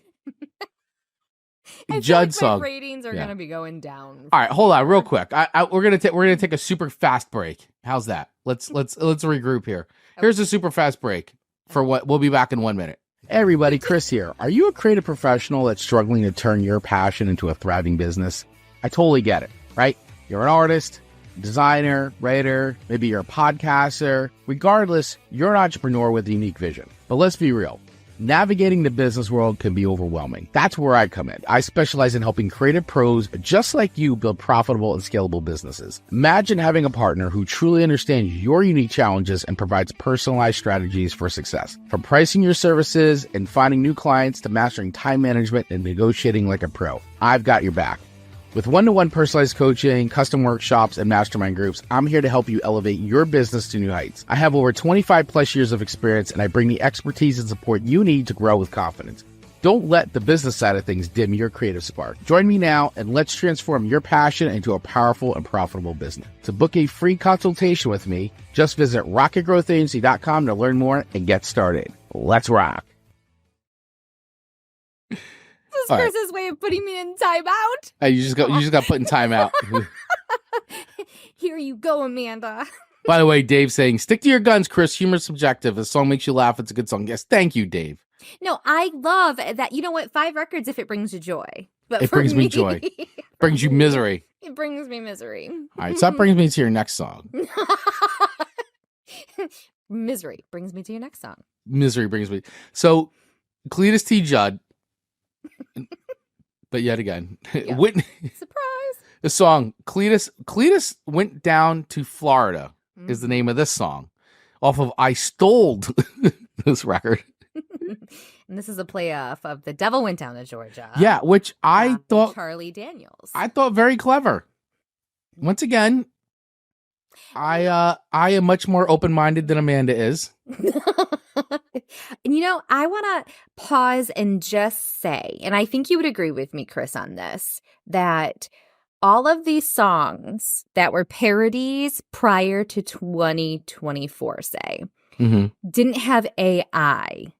Judd song. My ratings are gonna be going down. All right, hold on, real quick. We're gonna take a super fast break. How's that? Let's regroup here. Here's a super fast break for what we'll be back in 1 minute. Hey everybody, Chris here. Are you a creative professional that's struggling to turn your passion into a thriving business? I totally get it, right? You're an artist, designer, writer, maybe you're a podcaster. Regardless, you're an entrepreneur with a unique vision. But let's be real. Navigating the business world can be overwhelming. That's where I come in. I specialize in helping creative pros just like you build profitable and scalable businesses. Imagine having a partner who truly understands your unique challenges and provides personalized strategies for success. From pricing your services and finding new clients to mastering time management and negotiating like a pro, I've got your back. With one-to-one personalized coaching, custom workshops, and mastermind groups, I'm here to help you elevate your business to new heights. I have over 25 plus years of experience, and I bring the expertise and support you need to grow with confidence. Don't let the business side of things dim your creative spark. Join me now, and let's transform your passion into a powerful and profitable business. To book a free consultation with me, just visit rocketgrowthagency.com to learn more and get started. Let's rock. This is Chris's way of putting me in timeout. Hey, you just got put in timeout. Here you go, Amanda. By the way, Dave saying, stick to your guns, Chris. Humor's subjective. If a song makes you laugh, it's a good song. Yes, thank you, Dave. No, I love that. You know what? 5 records if it brings you joy. But it brings me joy. Brings you misery. It brings me misery. All right, so that brings me to your next song. Misery brings me to your next song. Misery brings me. So, Cledus T. Judd. But yet again, Surprise. The song Cledus went down to Florida is the name of this song off of I Stole this record. And this is a playoff of The Devil Went Down to Georgia. Yeah, which I thought Charlie Daniels. I thought very clever. Once again, I am much more open-minded than Amanda is. And I want to pause and just say, and I think you would agree with me, Chris, on this, that all of these songs that were parodies prior to 2024, say, didn't have AI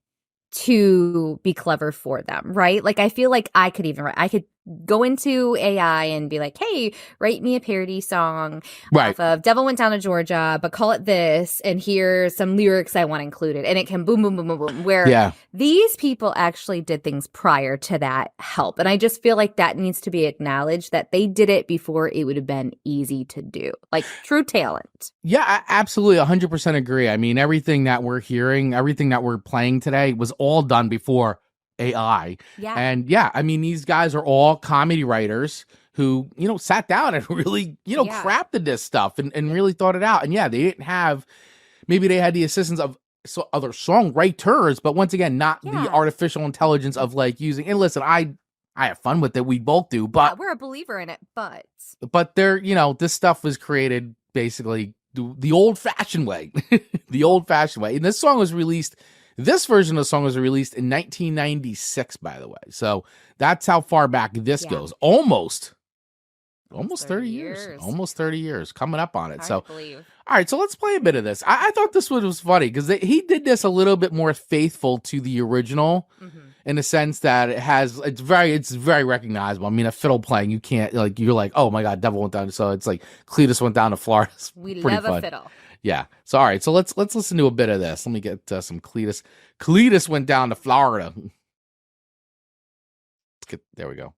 to be clever for them, right? Like, I feel like I could go into AI and be like, hey, write me a parody song off of Devil Went Down to Georgia, but call it this, and here's some lyrics I want included. And it can boom, boom, boom, boom, boom. Where these people actually did things prior to that help. And I just feel like that needs to be acknowledged, that they did it before it would have been easy to do. Like, true talent. Yeah, I absolutely 100% agree. I mean, everything that we're hearing, everything that we're playing today was all done before AI. Yeah. And I mean, these guys are all comedy writers who, sat down and really, crafted this stuff and really thought it out. And they didn't have, maybe they had the assistance of other songwriters, but once again, not the artificial intelligence of like using, and listen, I have fun with it. We both do, but we're a believer in it, but they're, this stuff was created basically the old fashioned way, the old fashioned way. And this version of the song was released in 1996, by the way. So that's how far back this goes. Almost 30 years. Almost 30 years coming up on it. Hard to believe. All right, so let's play a bit of this. I thought this one was funny because he did this a little bit more faithful to the original. in the sense that it's very recognizable. I mean, a fiddle playing, you can't you're like, oh my God, Devil went down. So it's like Cledus went down to Florida. It's We pretty love fun. a fiddle. Yeah. So all right. So let's listen to a bit of this. Let me get some Cledus. Cledus went down to Florida. There we go.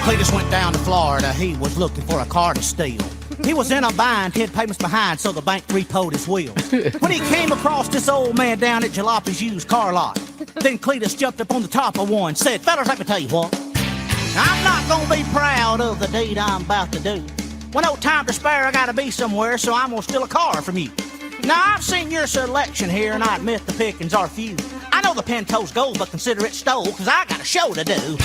Cledus went down to Florida. He was looking for a car to steal. He was in a bind, 10 payments behind, so the bank repoed his wheels. When he came across this old man down at Jalopi's used car lot, then Cledus jumped up on the top of one, said, "Fellas, let me tell you what. I'm not gonna be proud of the deed I'm about to do. When no time to spare, I gotta be somewhere, so I'm gonna steal a car from you. Now, I've seen your selection here, and I admit the pickings are few. I know the Pinto's gold, but consider it stole, cause I got a show to do."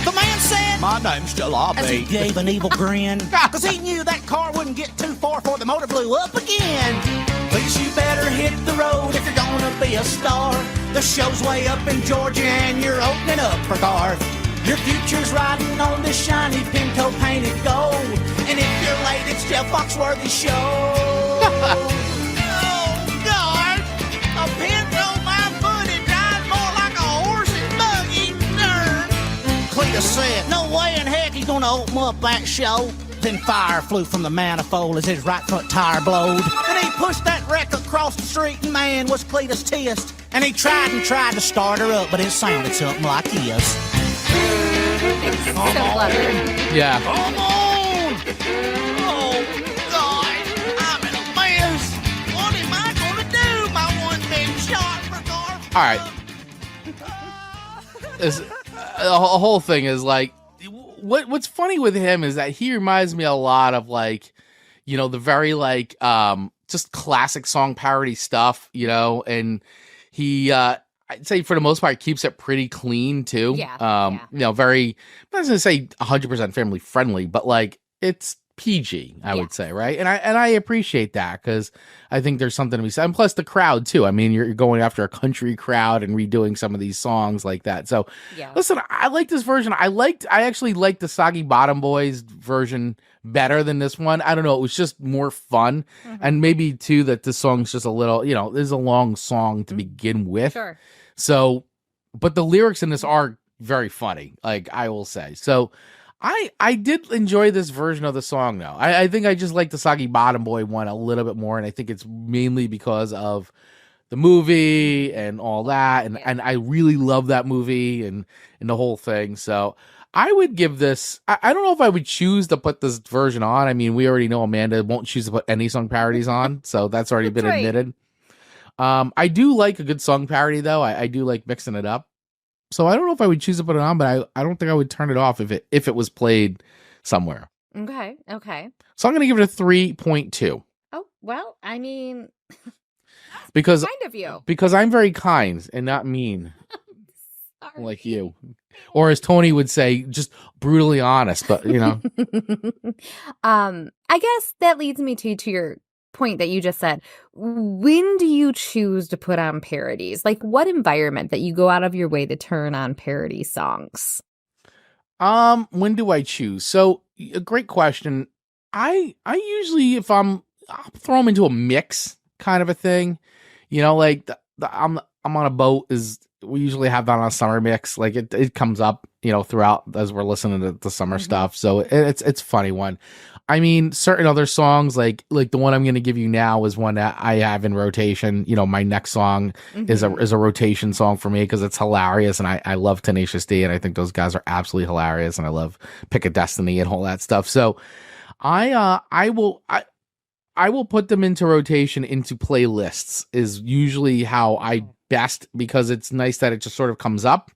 The man said, "My name's Jalopy," as he gave an evil grin, cause he knew that car wouldn't get too far before the motor blew up again. "Please, you better hit the road if you're gonna be a star. The show's way up in Georgia and you're opening up for Garth. Your future's riding on this shiny Pinto painted gold. And if you're late, it's Jeff Foxworthy's show." Oh, God! A Pinto, my buddy, drives more like a horse and buggy. Cledus said, "No way in heck he's gonna open up that show." Then fire flew from the manifold as his right front tire blowed. Then he pushed that wreck across the street, and man, was Cledus tissed. And he tried to start her up, but it sounded something like this. So clever. Yeah. Come on! Oh, God, I'm in a mess. What am I gonna do? My one big shot for Garth. All right. The whole thing is like, what's funny with him is that he reminds me a lot of like, you know, the very like just classic song parody stuff, you know, and he I'd say for the most part keeps it pretty clean too. Yeah. You know, very, I'm not gonna say 100% family friendly, but like it's PG, I would say, right? And I appreciate that because I think there's something to be said. And plus the crowd too. I mean, you're going after a country crowd and redoing some of these songs like that. So listen, I like this version. I actually liked the Soggy Bottom Boys version better than this one. I don't know. It was just more fun. And maybe too that this song's just a little, you know, this is a long song to begin with. Sure. So, but the lyrics in this are very funny, like I will say. So I did enjoy this version of the song though. I think I just like the Soggy Bottom Boy one a little bit more, and I think it's mainly because of the movie and all that, and I really love that movie and the whole thing. So I would give this, I don't know if I would choose to put this version on. I mean, we already know Amanda won't choose to put any song parodies on, so that's already been admitted. I do like a good song parody though. I do like mixing it up. So I don't know if I would choose to put it on, but I don't think I would turn it off if it was played somewhere. Okay. So I'm going to give it a 3.2. Oh, well, I mean, because kind of you. Because I'm very kind and not mean. Sorry. Like you. Or as Tony would say, just brutally honest, but you know. I guess that leads me to your point that you just said. When do you choose to put on parodies? Like what environment that you go out of your way to turn on parody songs? When do I choose? So a great question. I usually, if I'll throw them into a mix kind of a thing, you know, like I'm on a boat we usually have that on a summer mix. Like it comes up, you know, throughout as we're listening to the summer stuff. So it's a funny one. I mean, certain other songs, like the one I'm going to give you now is one that I have in rotation. You know, my next song is a rotation song for me because it's hilarious. And I love Tenacious D, and I think those guys are absolutely hilarious. And I love Pick a Destiny and all that stuff. So I will put them into rotation into playlists is usually how I best, because it's nice that it just sort of comes up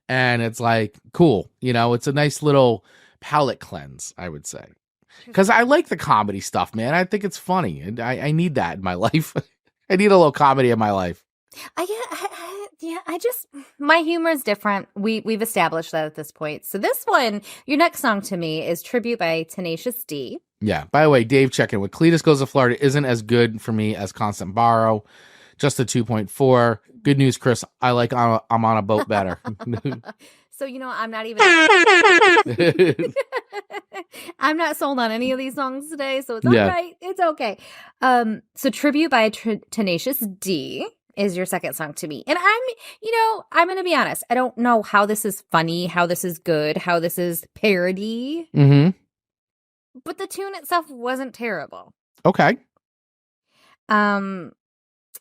and it's like, cool. You know, it's a nice little palate cleanse, I would say. Because I like the comedy stuff, man. I think it's funny. And I need that in my life. I need a little comedy in my life. My humor is different. We've established that at this point. So this one, your next song to me is Tribute by Tenacious D. Yeah. By the way, Dave checking with Cledus Goes to Florida isn't as good for me as Constant Borrow. Just a 2.4. Good news, Chris. I like I'm on a boat better. So, I'm not even I'm not sold on any of these songs today, so it's all right. It's okay. So Tribute by Tenacious D is your second song to me. And I'm going to be honest. I don't know how this is funny, how this is good, how this is parody. Mm-hmm. But the tune itself wasn't terrible. Okay.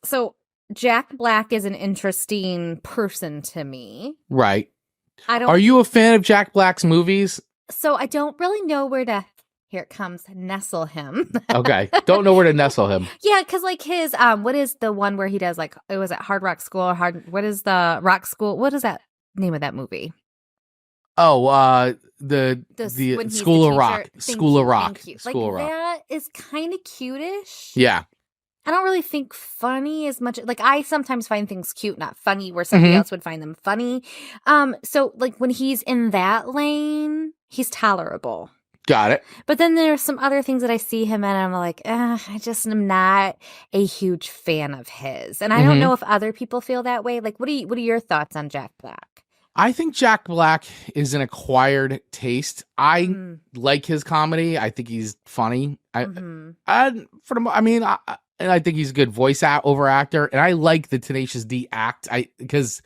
So Jack Black is an interesting person to me. Right. Are you a fan of Jack Black's movies? So I don't really know where to, here it comes, nestle him. Okay. Don't know where to nestle him. Yeah, because like his, what is the one where he does like, it was at Hard Rock School or what is the Rock School? What is that name of that movie? Oh, the School of Rock. School of Rock. School of Rock. That is kind of cutish. Yeah. I don't really think funny as much. Like I sometimes find things cute, not funny, where somebody else would find them funny. So like when he's in that lane, he's tolerable. Got it. But then there's some other things that I see him in, and I'm like, I just am not a huge fan of his. And I don't know if other people feel that way. Like, what are your thoughts on Jack Black? I think Jack Black is an acquired taste. I like his comedy. I think he's funny. And I think he's a good voice over actor. And I like the Tenacious D act. Because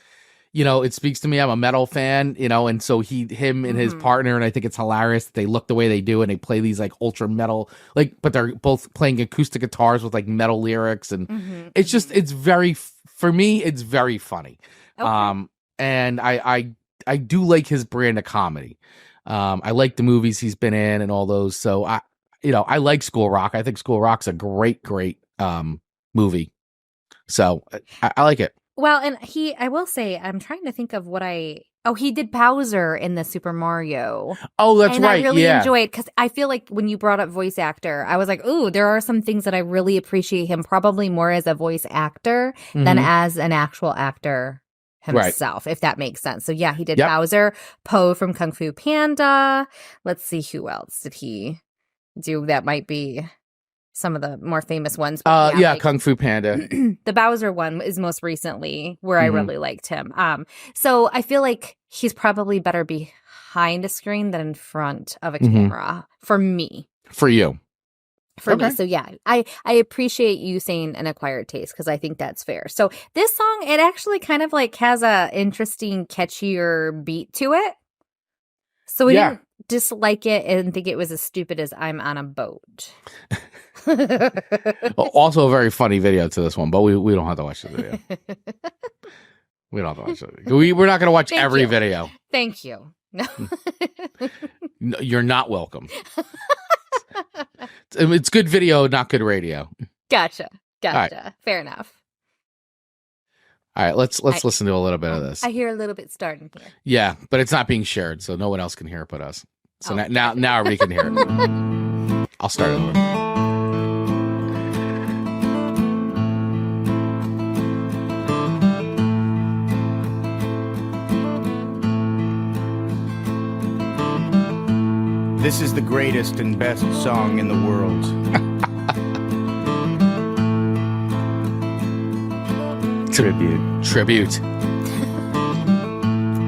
it speaks to me. I'm a metal fan, and so him and his partner, and I think it's hilarious that they look the way they do and they play these like ultra metal, but they're both playing acoustic guitars with like metal lyrics. And it's just, for me, it's very funny. Okay. And I do like his brand of comedy. I like the movies he's been in and all those. So I like School Rock. I think School Rock's a great movie. So I like it. Well, and I will say, I'm trying to think of he did Bowser in the Super Mario. Oh, that's right. I really enjoyed, because I feel like when you brought up voice actor, I was like, ooh, there are some things that I really appreciate him probably more as a voice actor than as an actual actor himself, if that makes sense. So yeah, he did Bowser, Poe from Kung Fu Panda. Let's see, who else did he do that might be some of the more famous ones. Kung Fu Panda. The Bowser one is most recently where I really liked him. So I feel like he's probably better behind a screen than in front of a camera for me. For you. For me. So yeah, I appreciate you saying an acquired taste, because I think that's fair. So this song, it actually kind of like has a interesting, catchier beat to it. So we didn't dislike it and think it was as stupid as I'm on a boat. Also a very funny video to this one, but we don't have to watch the video. We don't have to watch the video. We're not going to watch every video. Thank you. No. No, you're not welcome. It's good video, not good radio. Gotcha. Right. Fair enough. All right, let's listen to a little bit of this. I hear a little bit starting here. Yeah, but it's not being shared, so no one else can hear it but us. So now everybody can hear it. I'll start it over. This is the greatest and best song in the world. Tribute.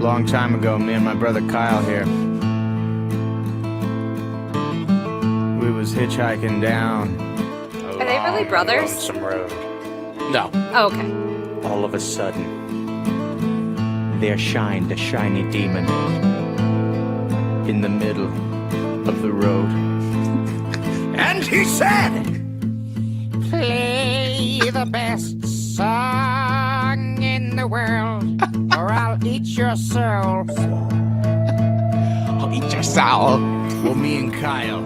Long time ago, me and my brother Kyle here, we was hitchhiking down. Are they really brothers? Some road. No. Oh, okay. All of a sudden, there shined a shiny demon in the middle of the road. And he said, "Play the best song in the world, or I'll eat your soul." I'll eat your soul. Well, me and Kyle,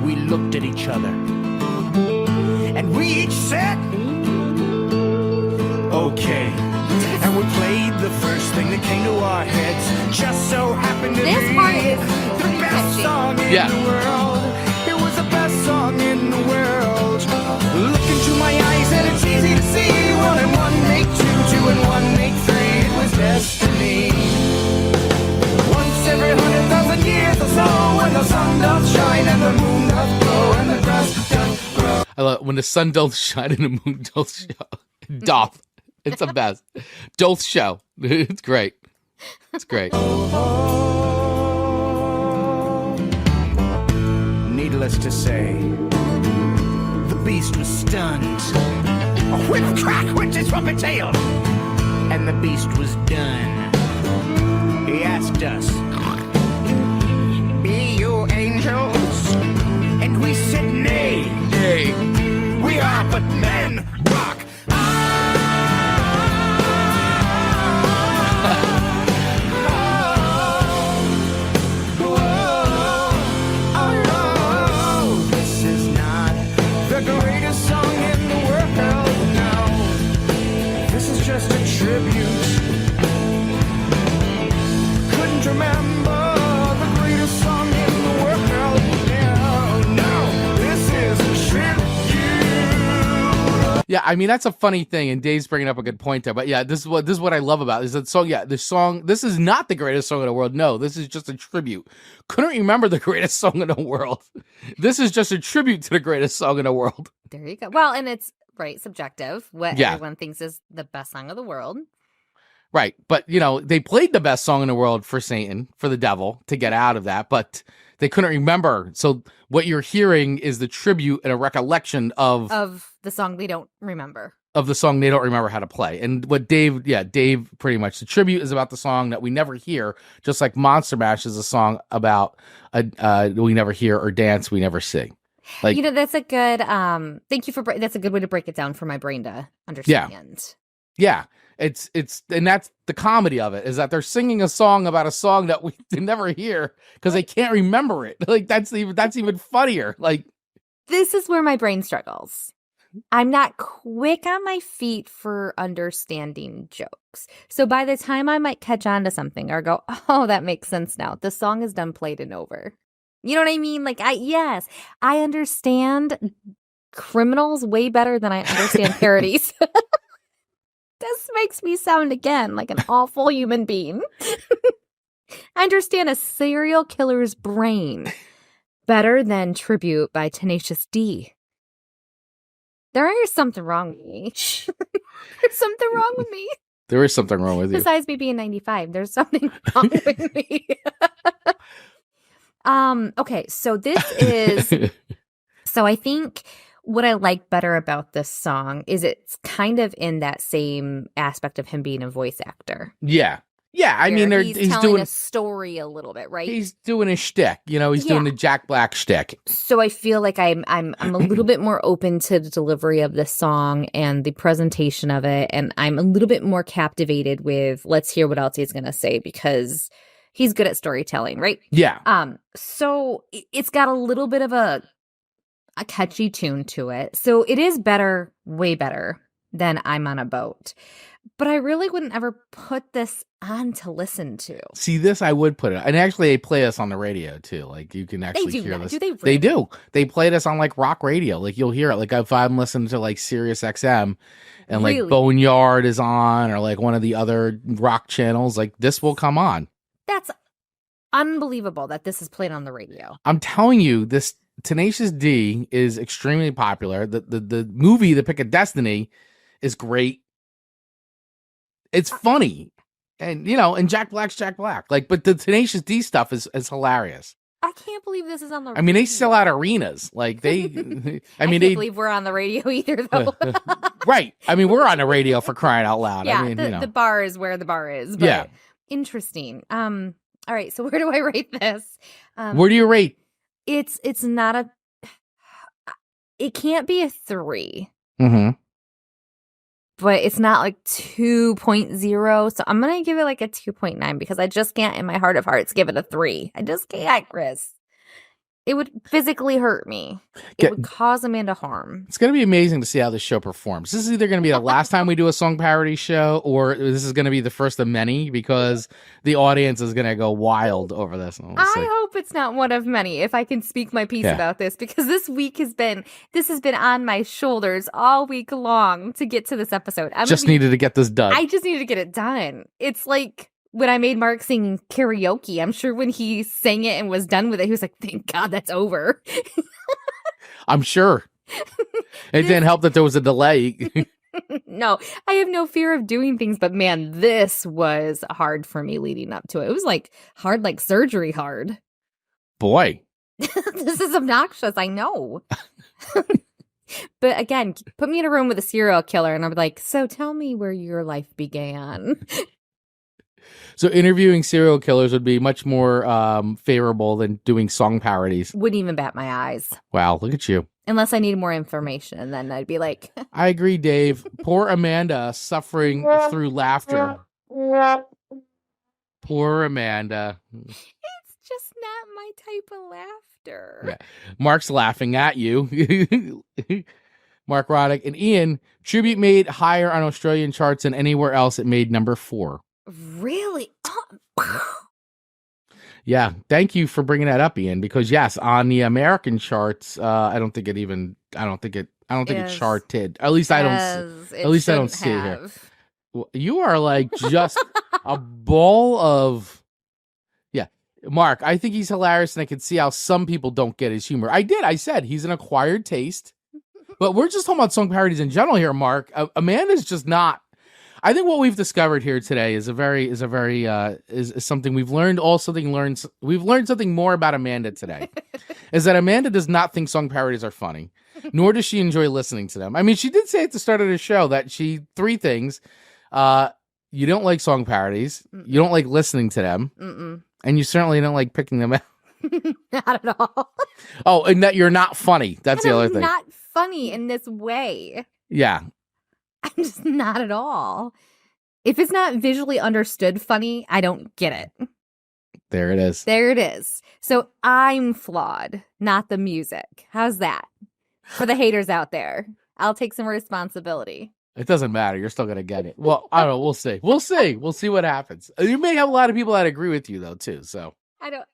we looked at each other, and we each said, "Okay." And we played the first thing that came to our heads. Just so happened to This be part is the pretty best catchy. song in the world. It was the best song in the world. Look into my eyes and it's easy to see. 1 and 1 make 2, 2 and 1 make 3. It was destiny. Once every 100,000 years or so, when the sun does shine and the moon When the sun don't shine and the moon don't show. Doth. It's the best. Doth show. It's great. It's great. Needless to say, the beast was stunned. A whip crack went his trumpet tail, and the beast was done. He asked us, "Be you angels?" And we said, "Nay, nay, we are but men." Rock. This is not the greatest song in the world, no. This is just a tribute. Couldn't remember the greatest song in the world, no. This is a tribute. Yeah, I mean that's a funny thing, and Dave's bringing up a good point there. But yeah, this is what I love about it, is that song. Yeah, this song. This is not the greatest song in the world. No, this is just a tribute. Couldn't remember the greatest song in the world. This is just a tribute to the greatest song in the world. There you go. Well, and it's right subjective. What Yeah. everyone thinks is the best song of the world. Right, but they played the best song in the world for Satan, for the devil, to get out of that, but they couldn't remember. So what you're hearing is the tribute and a recollection of the song they don't remember. of the song they don't remember how to play. And what Dave pretty much, the tribute is about the song that we never hear, just like Monster Mash is a song about we never hear, or Dance we never see. Like, That's a good thank you for that's a good way to break it down for my brain to understand. yeah, it's and that's the comedy of it, is that they're singing a song about a song that we never hear because they can't remember it. Like that's even funnier. Like, This is where my brain struggles. I'm not quick on my feet for understanding jokes. So by the time I might catch on to something or go, oh, that makes sense now, the song is done, played, and over. You know what I mean? Like, I understand criminals way better than I understand parodies. This makes me sound, again, like an awful human being. I understand a serial killer's brain better than Tribute by Tenacious D. There is something wrong with me. There's something wrong with me. there is something wrong with you. Besides me being 95, there's something wrong with me. Okay, so this is... So I think what I like better about this song is it's kind of in that same aspect of him being a voice actor. Yeah. I mean, he's telling doing a story a little bit, right? He's doing his shtick. He's doing the Jack Black shtick. So I feel like I'm a little bit more open to the delivery of this song and the presentation of it, and I'm a little bit more captivated with let's hear what else he's gonna say, because he's good at storytelling, right? Yeah. So it's got a little bit of a catchy tune to it. So it is better, way better than I'm on a Boat. But I really wouldn't ever put this on to listen to. See, this I would put it, and actually they play us on the radio too. Like you can actually hear this. Do they? Really? They do. They play this on like rock radio. Like you'll hear it. Like if I'm listening to like Sirius XM, and like Boneyard is on, or like one of the other rock channels, like this will come on. That's unbelievable that this is played on the radio. I'm telling you, this Tenacious D is extremely popular. The movie, The Pick of Destiny, is great. It's funny. And, and Jack Black's Jack Black. Like, but the Tenacious D stuff is hilarious. I can't believe this is on the radio. I mean, they sell out arenas. Like, they... I can't believe we're on the radio either, though. Right. I mean, we're on the radio, for crying out loud. Yeah, I mean, the bar is where the bar is. But yeah. Interesting. All right, so where do I rate this? Where do you rate? It's not a... It can't be a 3. Mm-hmm. But it's not like 2.0. So I'm going to give it like a 2.9 because I just can't, in my heart of hearts, give it a 3. I just can't, Chris. It would physically hurt me. It would cause Amanda harm. It's going to be amazing to see how this show performs. This is either going to be the last time we do a song parody show, or this is going to be the first of many, because the audience is going to go wild over this. I hope it's not one of many, if I can speak my piece about this, because this has been on my shoulders all week long to get to this episode. Needed to get this done. I just needed to get it done. It's like when I made Mark sing karaoke, I'm sure when he sang it and was done with it, he was like, thank God that's over. I'm sure. It didn't help that there was a delay. No, I have no fear of doing things, but man, this was hard for me leading up to it. It was like hard, like surgery hard. Boy. This is obnoxious, I know. But again, put me in a room with a serial killer and I'm like, so tell me where your life began. So interviewing serial killers would be much more favorable than doing song parodies. Wouldn't even bat my eyes. Wow, look at you. Unless I need more information, and then I'd be like... I agree, Dave. Poor Amanda suffering through laughter. Poor Amanda. It's just not my type of laughter. Yeah. Mark's laughing at you. Mark Roddick. And Ian, Tribute made higher on Australian charts than anywhere else. It made number 4. Really? Oh. Yeah, thank you for bringing that up, Ian. Because yes, on the American charts, I don't think it charted. At least I don't see it here. Well, you are like just a ball of. Yeah, Mark. I think he's hilarious, and I can see how some people don't get his humor. I said he's an acquired taste, but we're just talking about song parodies in general here, Mark. Amanda's just not. I think what we've discovered here today is something we've learned. We've learned something more about Amanda today, is that Amanda does not think song parodies are funny, nor does she enjoy listening to them. I mean, she did say at the start of the show that 3 things: you don't like song parodies, you don't like listening to them, and you certainly don't like picking them out. Not at all. Oh, and that you're not funny. That's the other thing. Not funny in this way. Yeah. I'm just not at all. If it's not visually understood funny, I don't get it. There it is. There it is. So I'm flawed, not the music. How's that? For the haters out there, I'll take some responsibility. It doesn't matter. You're still going to get it. Well, I don't know. We'll see. We'll see what happens. You may have a lot of people that agree with you, though, too. So I don't,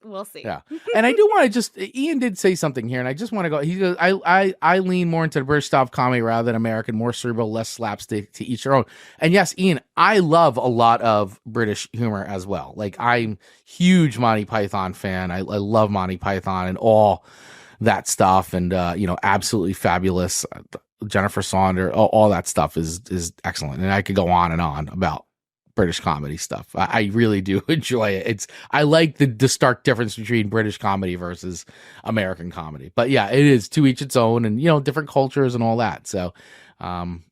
we'll see. Yeah. And I do want to Ian did say something here, and I just want to go, he goes, I lean more into the British style of comedy rather than American, more cerebral, less slapstick, to each their own. And yes, Ian, I love a lot of British humor as well. Like, I'm huge Monty Python fan. I love Monty Python and all that stuff. And, absolutely fabulous. Jennifer Saunders, all that stuff is excellent. And I could go on and on about British comedy stuff. I really do enjoy it. I like the stark difference between British comedy versus American comedy. But yeah, it is to each its own, and different cultures and all that. So, and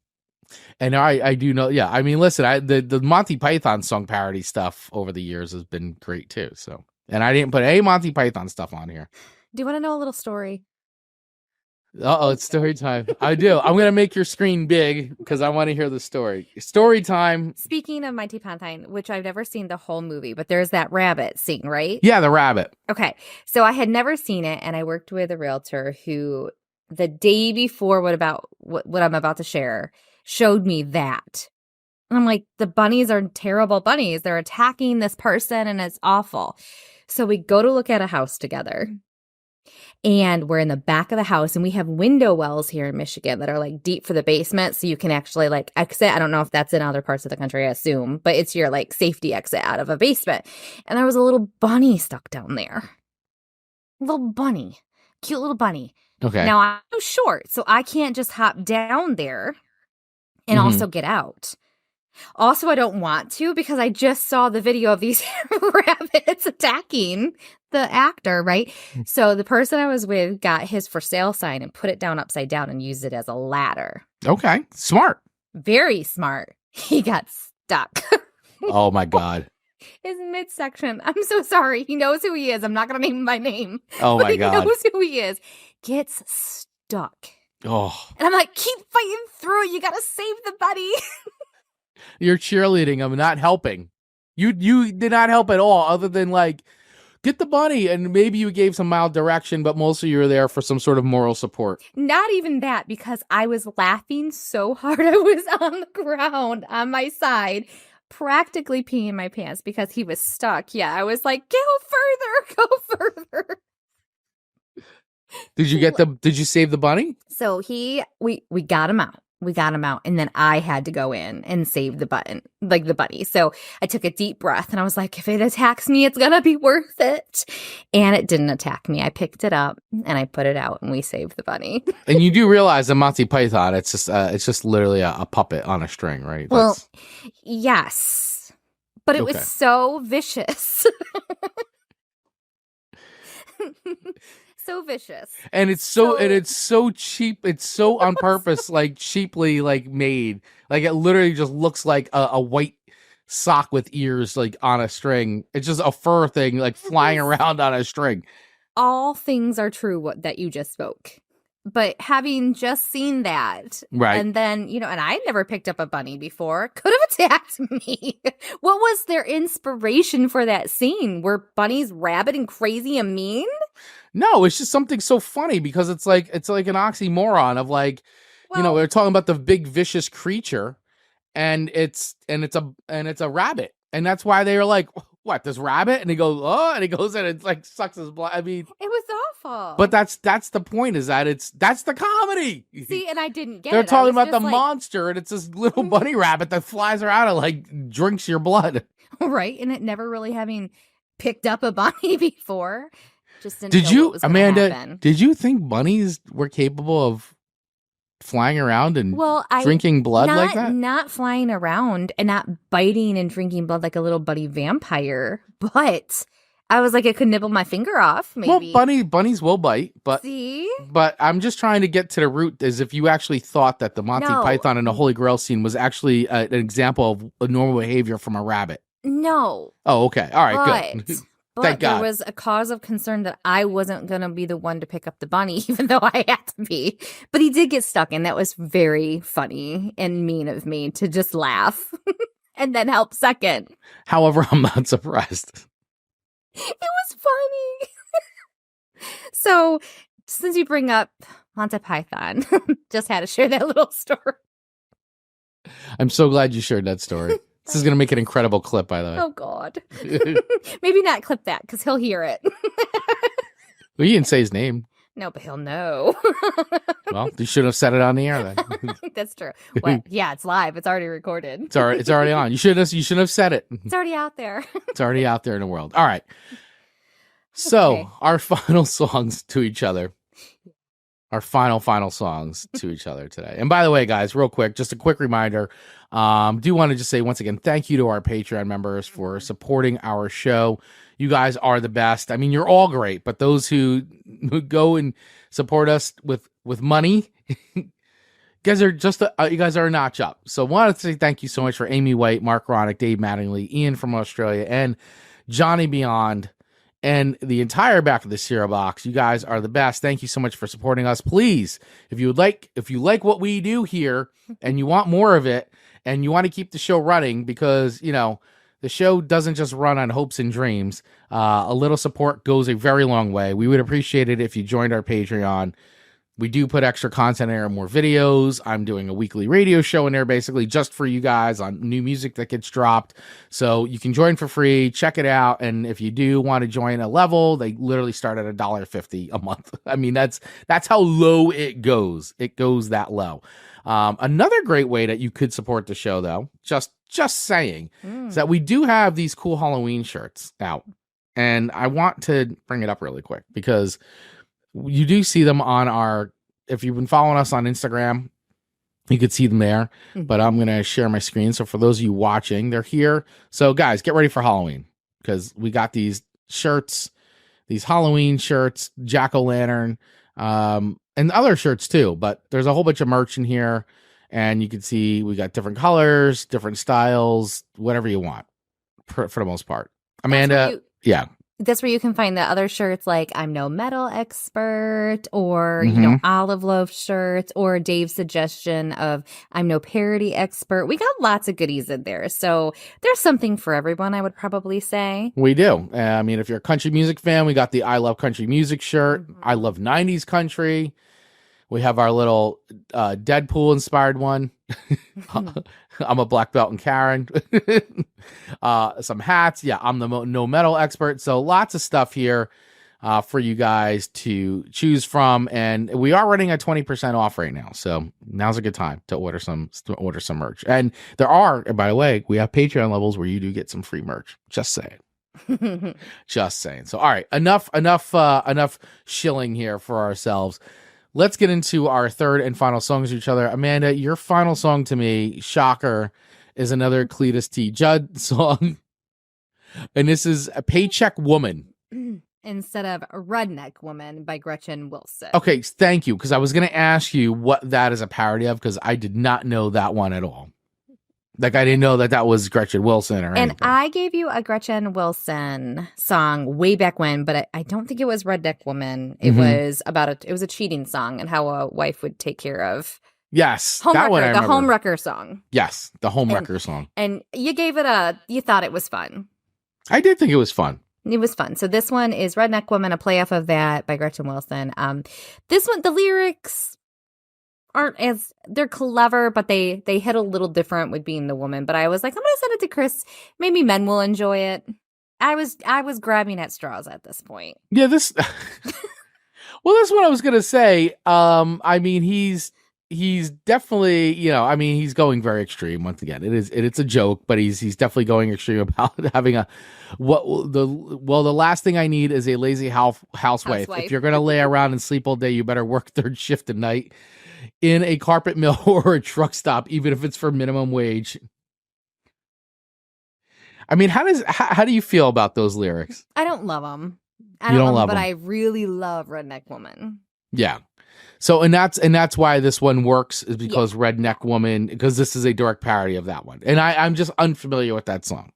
I do know. Yeah, I mean, listen, the Monty Python song parody stuff over the years has been great too. So, and I didn't put any Monty Python stuff on here. Do you want to know a little story? It's story time. I do. I'm going to make your screen big because I want to hear the story. Story time. Speaking of Monty Python, which I've never seen the whole movie, but there's that rabbit scene, right? Yeah, the rabbit. Okay. So I had never seen it, and I worked with a realtor who the day before what I'm about to share showed me that. And I'm like, the bunnies are terrible bunnies. They're attacking this person, and it's awful. So we go to look at a house together. And we're in the back of the house, and we have window wells here in Michigan that are like deep for the basement. So you can actually like exit. I don't know if that's in other parts of the country, I assume, but it's your like safety exit out of a basement. And there was a little bunny stuck down there. Little bunny. Cute little bunny. Okay. Now I'm short, so I can't just hop down there and also get out. Also, I don't want to because I just saw the video of these rabbits attacking the actor, right? So the person I was with got his for sale sign and put it down upside down and used it as a ladder. Okay. Smart. Very smart. He got stuck. Oh, my God. His midsection. I'm so sorry. He knows who he is. I'm not going to name him by name. Oh, my God. He knows who he is. Gets stuck. Oh. And I'm like, keep fighting through it. You got to save the buddy. You're cheerleading him, not helping. You did not help at all, other than like, get the bunny, and maybe you gave some mild direction, but mostly you were there for some sort of moral support. Not even that, because I was laughing so hard I was on the ground on my side, practically peeing my pants because he was stuck. Yeah, I was like, go further. Did you save the bunny? So we got him out. we got him out, and then I had to go in and save the bunny. So I took a deep breath and I was like, if it attacks me, it's gonna be worth it. And it didn't attack me. I picked it up and I put it out and we saved the bunny. And you do realize in Monty Python, it's just literally a puppet on a string, right? Well, yes, but it was Okay. so vicious. So vicious. And it's so cheap. It's so on purpose, like cheaply like made. Like it literally just looks like a white sock with ears like on a string. It's just a fur thing like flying around on a string. All things are true that you just spoke. But having just seen that, Right. and then, and I never picked up a bunny before, could have attacked me. What was their inspiration for that scene? Were bunnies rabid and crazy and mean? No, it's just something so funny because it's like an oxymoron of like, Well, they're talking about the big vicious creature, and it's a rabbit, and that's why they were like, what, this rabbit? And he goes, oh, and he goes in and it's like sucks his blood. I mean, it was awful. but that's the point, is that that's the comedy. See, and I didn't get They're it. talking about the just like, monster, and it's this little bunny rabbit that flies around and like drinks your blood. right, and it never really having picked up a bunny before. Just didn't Did know you, what was gonna Amanda? happen. Did you think bunnies were capable of flying around and drinking blood like that? Not flying around and not biting and drinking blood like a little buddy vampire, but I was like, it could nibble my finger off, maybe. Well, bunnies will bite, but See? but I'm just trying to get to the root. Is if you actually thought that the Monty No. Python and the Holy Grail scene was actually an example of a normal behavior from a rabbit. No. Oh, okay. All right, good. But Thank there God. was a cause of concern that I wasn't going to be the one to pick up the bunny, even though I had to be. But he did get stuck, and that was very funny and mean of me to just laugh and then help second. However, I'm not surprised. It was funny. So, since you bring up Monty Python, just had to share that little story. I'm so glad you shared that story. This is going to make an incredible clip, by the way. Oh, God. Maybe not clip that, because he'll hear it. Well, you didn't say his name. No, but he'll know. Well, you should have said it on the air then. That's true. What? Yeah, it's live. It's already recorded. It's already on. You should have said it. It's already out there. It's already out there in the world. All right. So, Okay. our final songs to each other. Our final songs to each other today. And by the way, guys, real quick, just a quick reminder. Do want to just say once again, thank you to our Patreon members for supporting our show. You guys are the best. I mean, you're all great, but those who go and support us with money, you guys are just you guys are a notch up. So, wanted to say thank you so much for Amy White, Mark Ronick, Dave Mattingly, Ian from Australia, and Johnny Beyond. And the entire back of the cereal box. You guys are the best. Thank you so much for supporting us. Please, if you like what we do here and you want more of it and you want to keep the show running, because, the show doesn't just run on hopes and dreams. A little support goes a very long way. We would appreciate it if you joined our Patreon. We do put extra content in there, more videos. I'm doing a weekly radio show in there basically just for you guys on new music that gets dropped. So you can join for free, check it out. And if you do want to join a level, they literally start at $1.50 a month. I mean, that's how low it goes. It goes that low. Another great way that you could support the show, though, just saying, is that we do have these cool Halloween shirts out. And I want to bring it up really quick because you do see them on if you've been following us on Instagram, you could see them there, but I'm going to share my screen. So for those of you watching, they're here. So guys, get ready for Halloween because we got these shirts, these Halloween shirts, jack-o'-lantern, and other shirts too, but there's a whole bunch of merch in here and you can see we got different colors, different styles, whatever you want for the most part. Amanda, yeah. That's where you can find the other shirts like I'm no metal expert or, Olive Loaf shirts or Dave's suggestion of I'm no parody expert. We got lots of goodies in there. So there's something for everyone, I would probably say. We do. I mean, if you're a country music fan, we got the I Love Country Music shirt. I Love 90s Country. We have our little Deadpool inspired one. I'm a black belt in Karen. Some hats. Yeah, I'm the no metal expert. So lots of stuff here. for you guys to choose from, and we are running a 20% off right now. So now's a good time to order some merch. And there are, by the way, we have Patreon levels where you do get some free merch. Just saying. Just saying. So all right, enough shilling here for ourselves. Let's get into our third and final songs to each other. Amanda, your final song to me, shocker, is another Cledus T. Judd song. And this is a Paycheck Woman. Instead of a Redneck Woman by Gretchen Wilson. Okay, thank you. Because I was going to ask you what that is a parody of, because I did not know that one at all. Like, I didn't know that was Gretchen Wilson or anything. And I gave you a Gretchen Wilson song way back when, but I don't think it was Redneck Woman. It was about it was a cheating song and how a wife would take care of. Yes, that one. The Homewrecker song. Yes, the Homewrecker song. And you gave it you thought it was fun. I did think it was fun. It was fun. So this one is Redneck Woman, a play off of that by Gretchen Wilson. This one, the lyrics aren't they're clever, but they hit a little different with being the woman. But I was like, I'm gonna send it to Chris. Maybe men will enjoy it. I was grabbing at straws at this point. Yeah, this well, that's what I was gonna say. I mean, he's definitely, he's going very extreme once again. It's a joke, but he's definitely going extreme about having the last thing I need is a lazy housewife. If you're gonna lay around and sleep all day, you better work third shift at night in a carpet mill or a truck stop, even if it's for minimum wage. I mean, how do you feel about those lyrics? I don't love them. I don't love them, but I really love Redneck Woman. Yeah. So and that's why this one works, is because Redneck Woman, because this is a direct parody of that one, and I'm just unfamiliar with that song.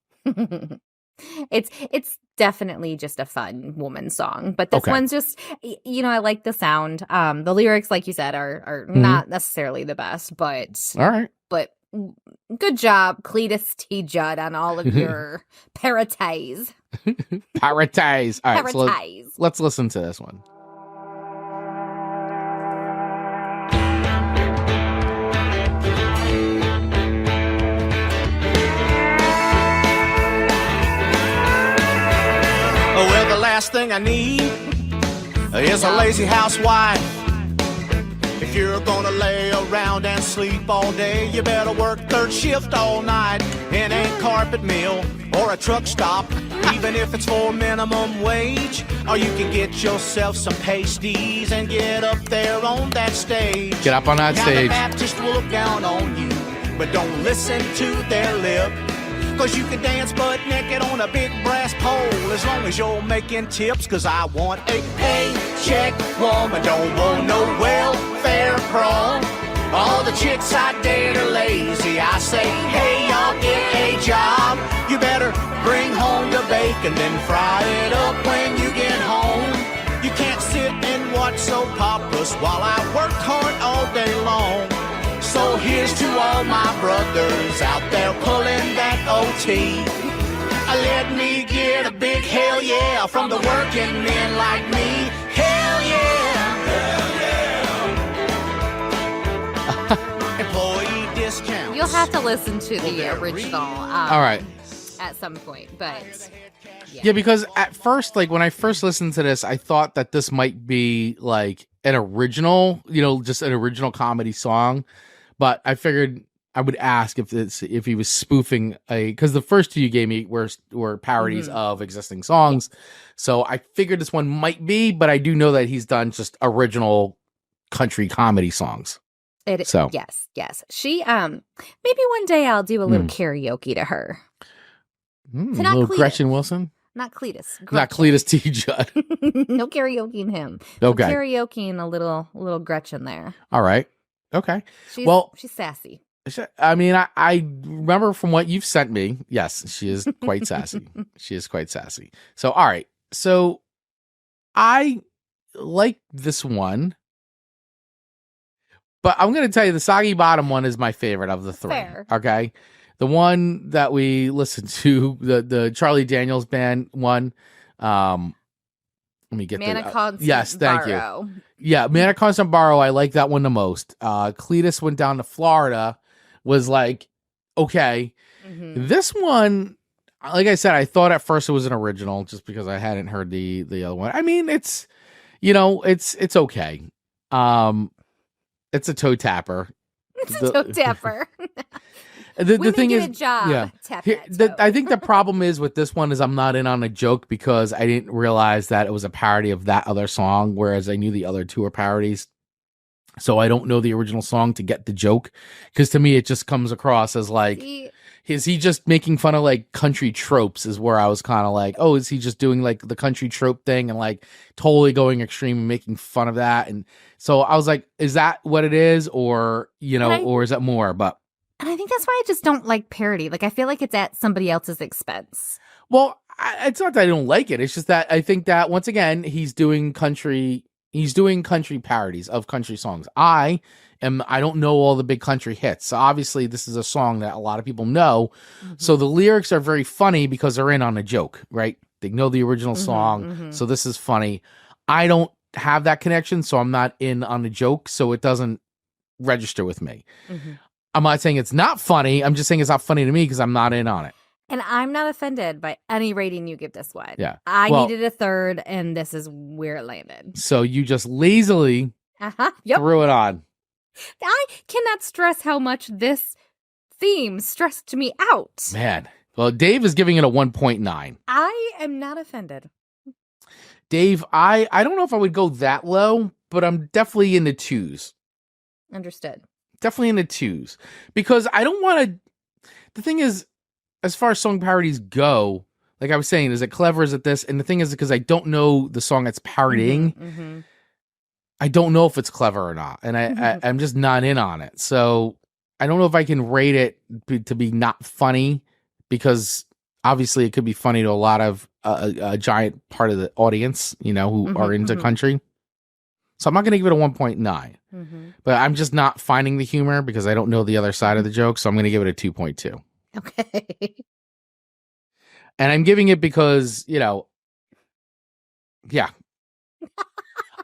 It's definitely just a fun woman song, but this one's just, I like the sound. The lyrics, like you said, are not necessarily the best, but all right, but good job, Cledus T. Judd, on all of your parodies. Parodies. All right, parodies. So let's listen to this one. Well, the last thing I need is a lazy housewife. If you're gonna lay around and sleep all day, you better work third shift all night in a carpet mill or a truck stop, even if it's for minimum wage. Or you can get yourself some pasties and get up there on that stage. Get up on that stage. The Baptist will look down on you, but don't listen to their lip. Cause you can dance butt naked on a big brass pole as long as you're making tips. Cause I want a paycheck woman, don't want no welfare pro. All the chicks I date are lazy. I say, hey, y'all get a job. You better bring home the bacon, then fry it up when you get home. You can't sit and watch soap operas while I work hard all day long. So here's to all my brothers out there pulling that OT. Let me get a big hell yeah from the working men like me. Hell yeah. Employee discounts. You'll have to listen to the original. All right. At some point, but yeah, because at first, like when I first listened to this, I thought that this might be like an original, just an original comedy song. But I figured I would ask if he was spoofing because the first two you gave me were parodies of existing songs. So I figured this one might be, but I do know that he's done just original country comedy songs. Yes. She maybe one day I'll do a little karaoke to her. A little Gretchen Wilson? Not Cledus. Not Cledus T. Judd. No karaokeing him. Okay. No karaokeing a little Gretchen there. All right. Okay. She's sassy. I mean, I remember from what you've sent me. Yes, she is quite sassy. She is quite sassy. So, all right. So, I like this one. But I'm going to tell you the Soggy Bottom one is my favorite of the three. Fair. Okay. The one that we listened to, the Charlie Daniels Band one. Let me get that. Yes, thank you. Yeah, Man of Constant Borrow. I like that one the most. Cledus went down to Florida. Was like, okay. This one, like I said, I thought at first it was an original just because I hadn't heard the other one. I mean, it's okay. It's a toe tapper. It's a toe tapper. The thing do is, a job. yeah, Tap that toe. I think the problem is with this one is I'm not in on a joke because I didn't realize that it was a parody of that other song, whereas I knew the other two are parodies. So I don't know the original song to get the joke, because to me it just comes across as like, is he just making fun of like country tropes? Is where I was kind of like, oh, is he just doing like the country trope thing and like totally going extreme and making fun of that? And so I was like, is that what it is, or or is that more? But And I think that's why I just don't like parody. Like, I feel like it's at somebody else's expense. well, it's not that I don't like it. It's just that I think that once again he's doing country parodies of country songs. I don't know all the big country hits. So obviously this is a song that a lot of people know. Mm-hmm. So the lyrics are very funny because they're in on a joke, right? They know the original song. So this is funny. I don't have that connection, so I'm not in on the joke. So it doesn't register with me. I'm not saying it's not funny. I'm just saying it's not funny to me because I'm not in on it. And I'm not offended by any rating you give this one. Yeah. I needed a third, and this is where it landed. So you just lazily threw it on. I cannot stress how much this theme stressed me out. Man. Well, Dave is giving it a 1.9. I am not offended. Dave, I don't know if I would go that low, but I'm definitely in the 2s. Understood. Definitely in the 2s. Because I don't want to... The thing is, as far as song parodies go, like I was saying, is it clever? Is it this? And the thing is, because I don't know the song it's parodying, I don't know if it's clever or not. And I'm just not in on it. So I don't know if I can rate it to be not funny, because obviously it could be funny to a lot of a giant part of the audience, who are into country. So I'm not going to give it a 1.9, but I'm just not finding the humor because I don't know the other side of the joke. So I'm going to give it a 2.2. Okay. And I'm giving it because, yeah. Because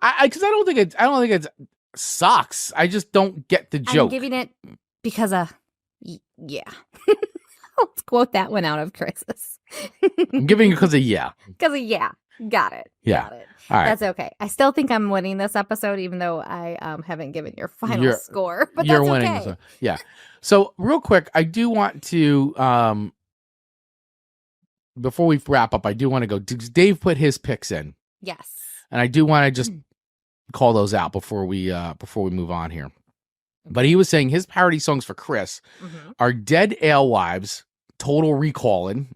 I don't think it sucks. I just don't get the joke. I'm giving it because of, yeah. Let's quote that one out of Chris's. I'm giving it because of yeah. Because of yeah. Got it. Yeah. Got it. All right. That's okay. I still think I'm winning this episode, even though I haven't given your final score. But you're that's winning. okay. Yeah. So real quick, I do want to before we wrap up, I do want to go. Dave put his picks in. Yes. And I do want to just call those out before we move on here. But he was saying his parody songs for Chris are Dead Alewives, Total Recallin',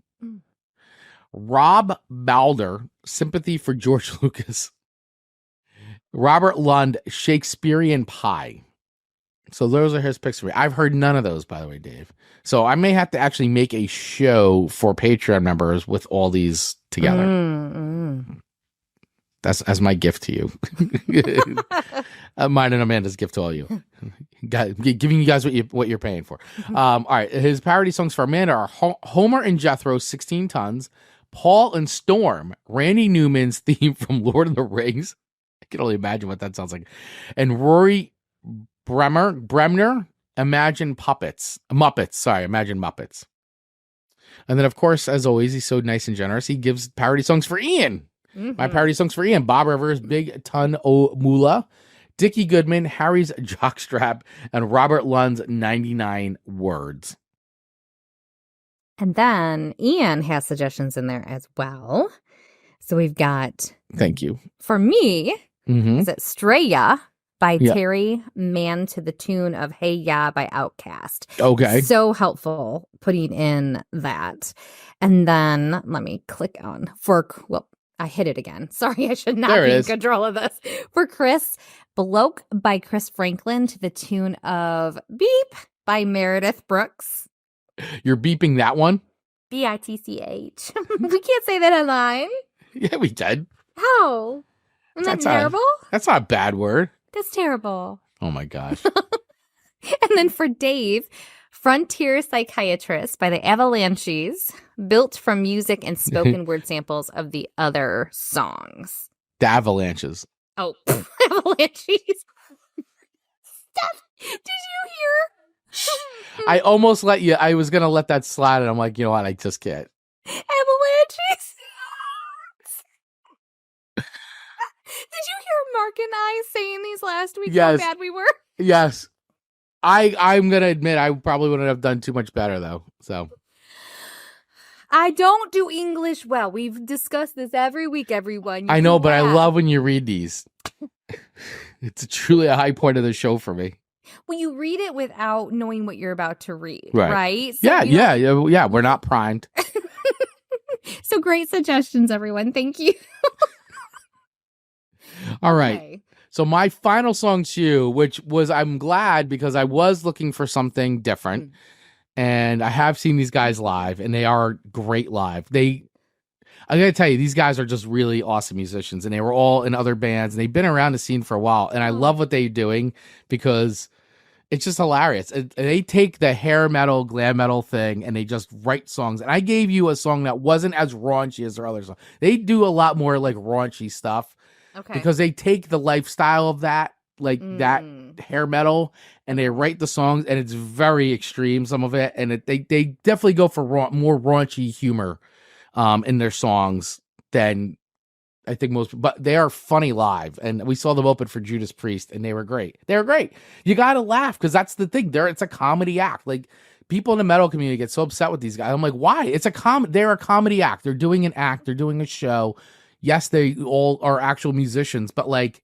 Rob Balder, Sympathy for George Lucas, Robert Lund, Shakespearean Pie. So those are his picks for me. I've heard none of those, by the way, Dave. So I may have to actually make a show for Patreon members with all these together. That's as my gift to you. Mine and Amanda's gift to all you. Giving you guys what you're paying for. All right. His parody songs for Amanda are Homer and Jethro, 16 Tons, Paul and Storm, Randy Newman's theme from Lord of the Rings. I can only imagine what that sounds like. And Rory Bremner, Imagine Muppets. And then, of course, as always, he's so nice and generous. He gives parody songs for Ian. My parody songs for Ian: Bob Rivers, Big Ton O Moolah, Dickie Goodman, Harry's Jockstrap, and Robert Lund's 99 Words. And then Ian has suggestions in there as well. So we've got... Thank you. For me, is it Straya by Terry Mann to the tune of Hey Ya by Outkast. Okay. So helpful putting in that. And then let me click on I hit it again. Sorry, I should not be in control of this. For Chris, Bloke by Chris Franklin to the tune of Beep by Meredith Brooks. You're beeping that one? B-I-T-C-H. We can't say that online. Yeah, we did. How? Isn't that terrible? That's not a bad word. That's terrible. Oh my gosh. And then for Dave, Frontier Psychiatrist by the Avalanches, built from music and spoken word samples of the other songs. The Avalanches. Oh, Avalanches. Steph, did you hear? I almost let you. I was going to let that slide, and I'm like, you know what? I just can't. Avalanches. Did you hear Mark and I saying these last week Yes. how bad we were? Yes. I'm going to admit I probably wouldn't have done too much better, though. So I don't do English well. We've discussed this every week, everyone. I know, but I laugh. love when you read these. It's truly a high point of the show for me. Well, you read it without knowing what you're about to read, Right. right? So Yeah, you don't- yeah. We're not primed. So great suggestions, everyone. Thank you. All right. Okay. So my final song to you, which was, I'm glad because I was looking for something different, and I have seen these guys live, and they are great live. I'm gonna tell you, these guys are just really awesome musicians, and they were all in other bands, and they've been around the scene for a while, and I love what they're doing because it's just hilarious. They take the hair metal, glam metal thing, and they just write songs. And I gave you a song that wasn't as raunchy as their other songs. They do a lot more like raunchy stuff. Okay. Because they take the lifestyle of that, like that hair metal, and they write the songs, and it's very extreme, some of it, and they definitely go for more raunchy humor in their songs than I think most, but they are funny live, and we saw them open for Judas Priest, and they were great. They were great. You gotta laugh, because that's the thing. It's a comedy act. Like, people in the metal community get so upset with these guys. I'm like, why? They're a comedy act. They're doing an act. They're doing a show. Yes, they all are actual musicians, but like,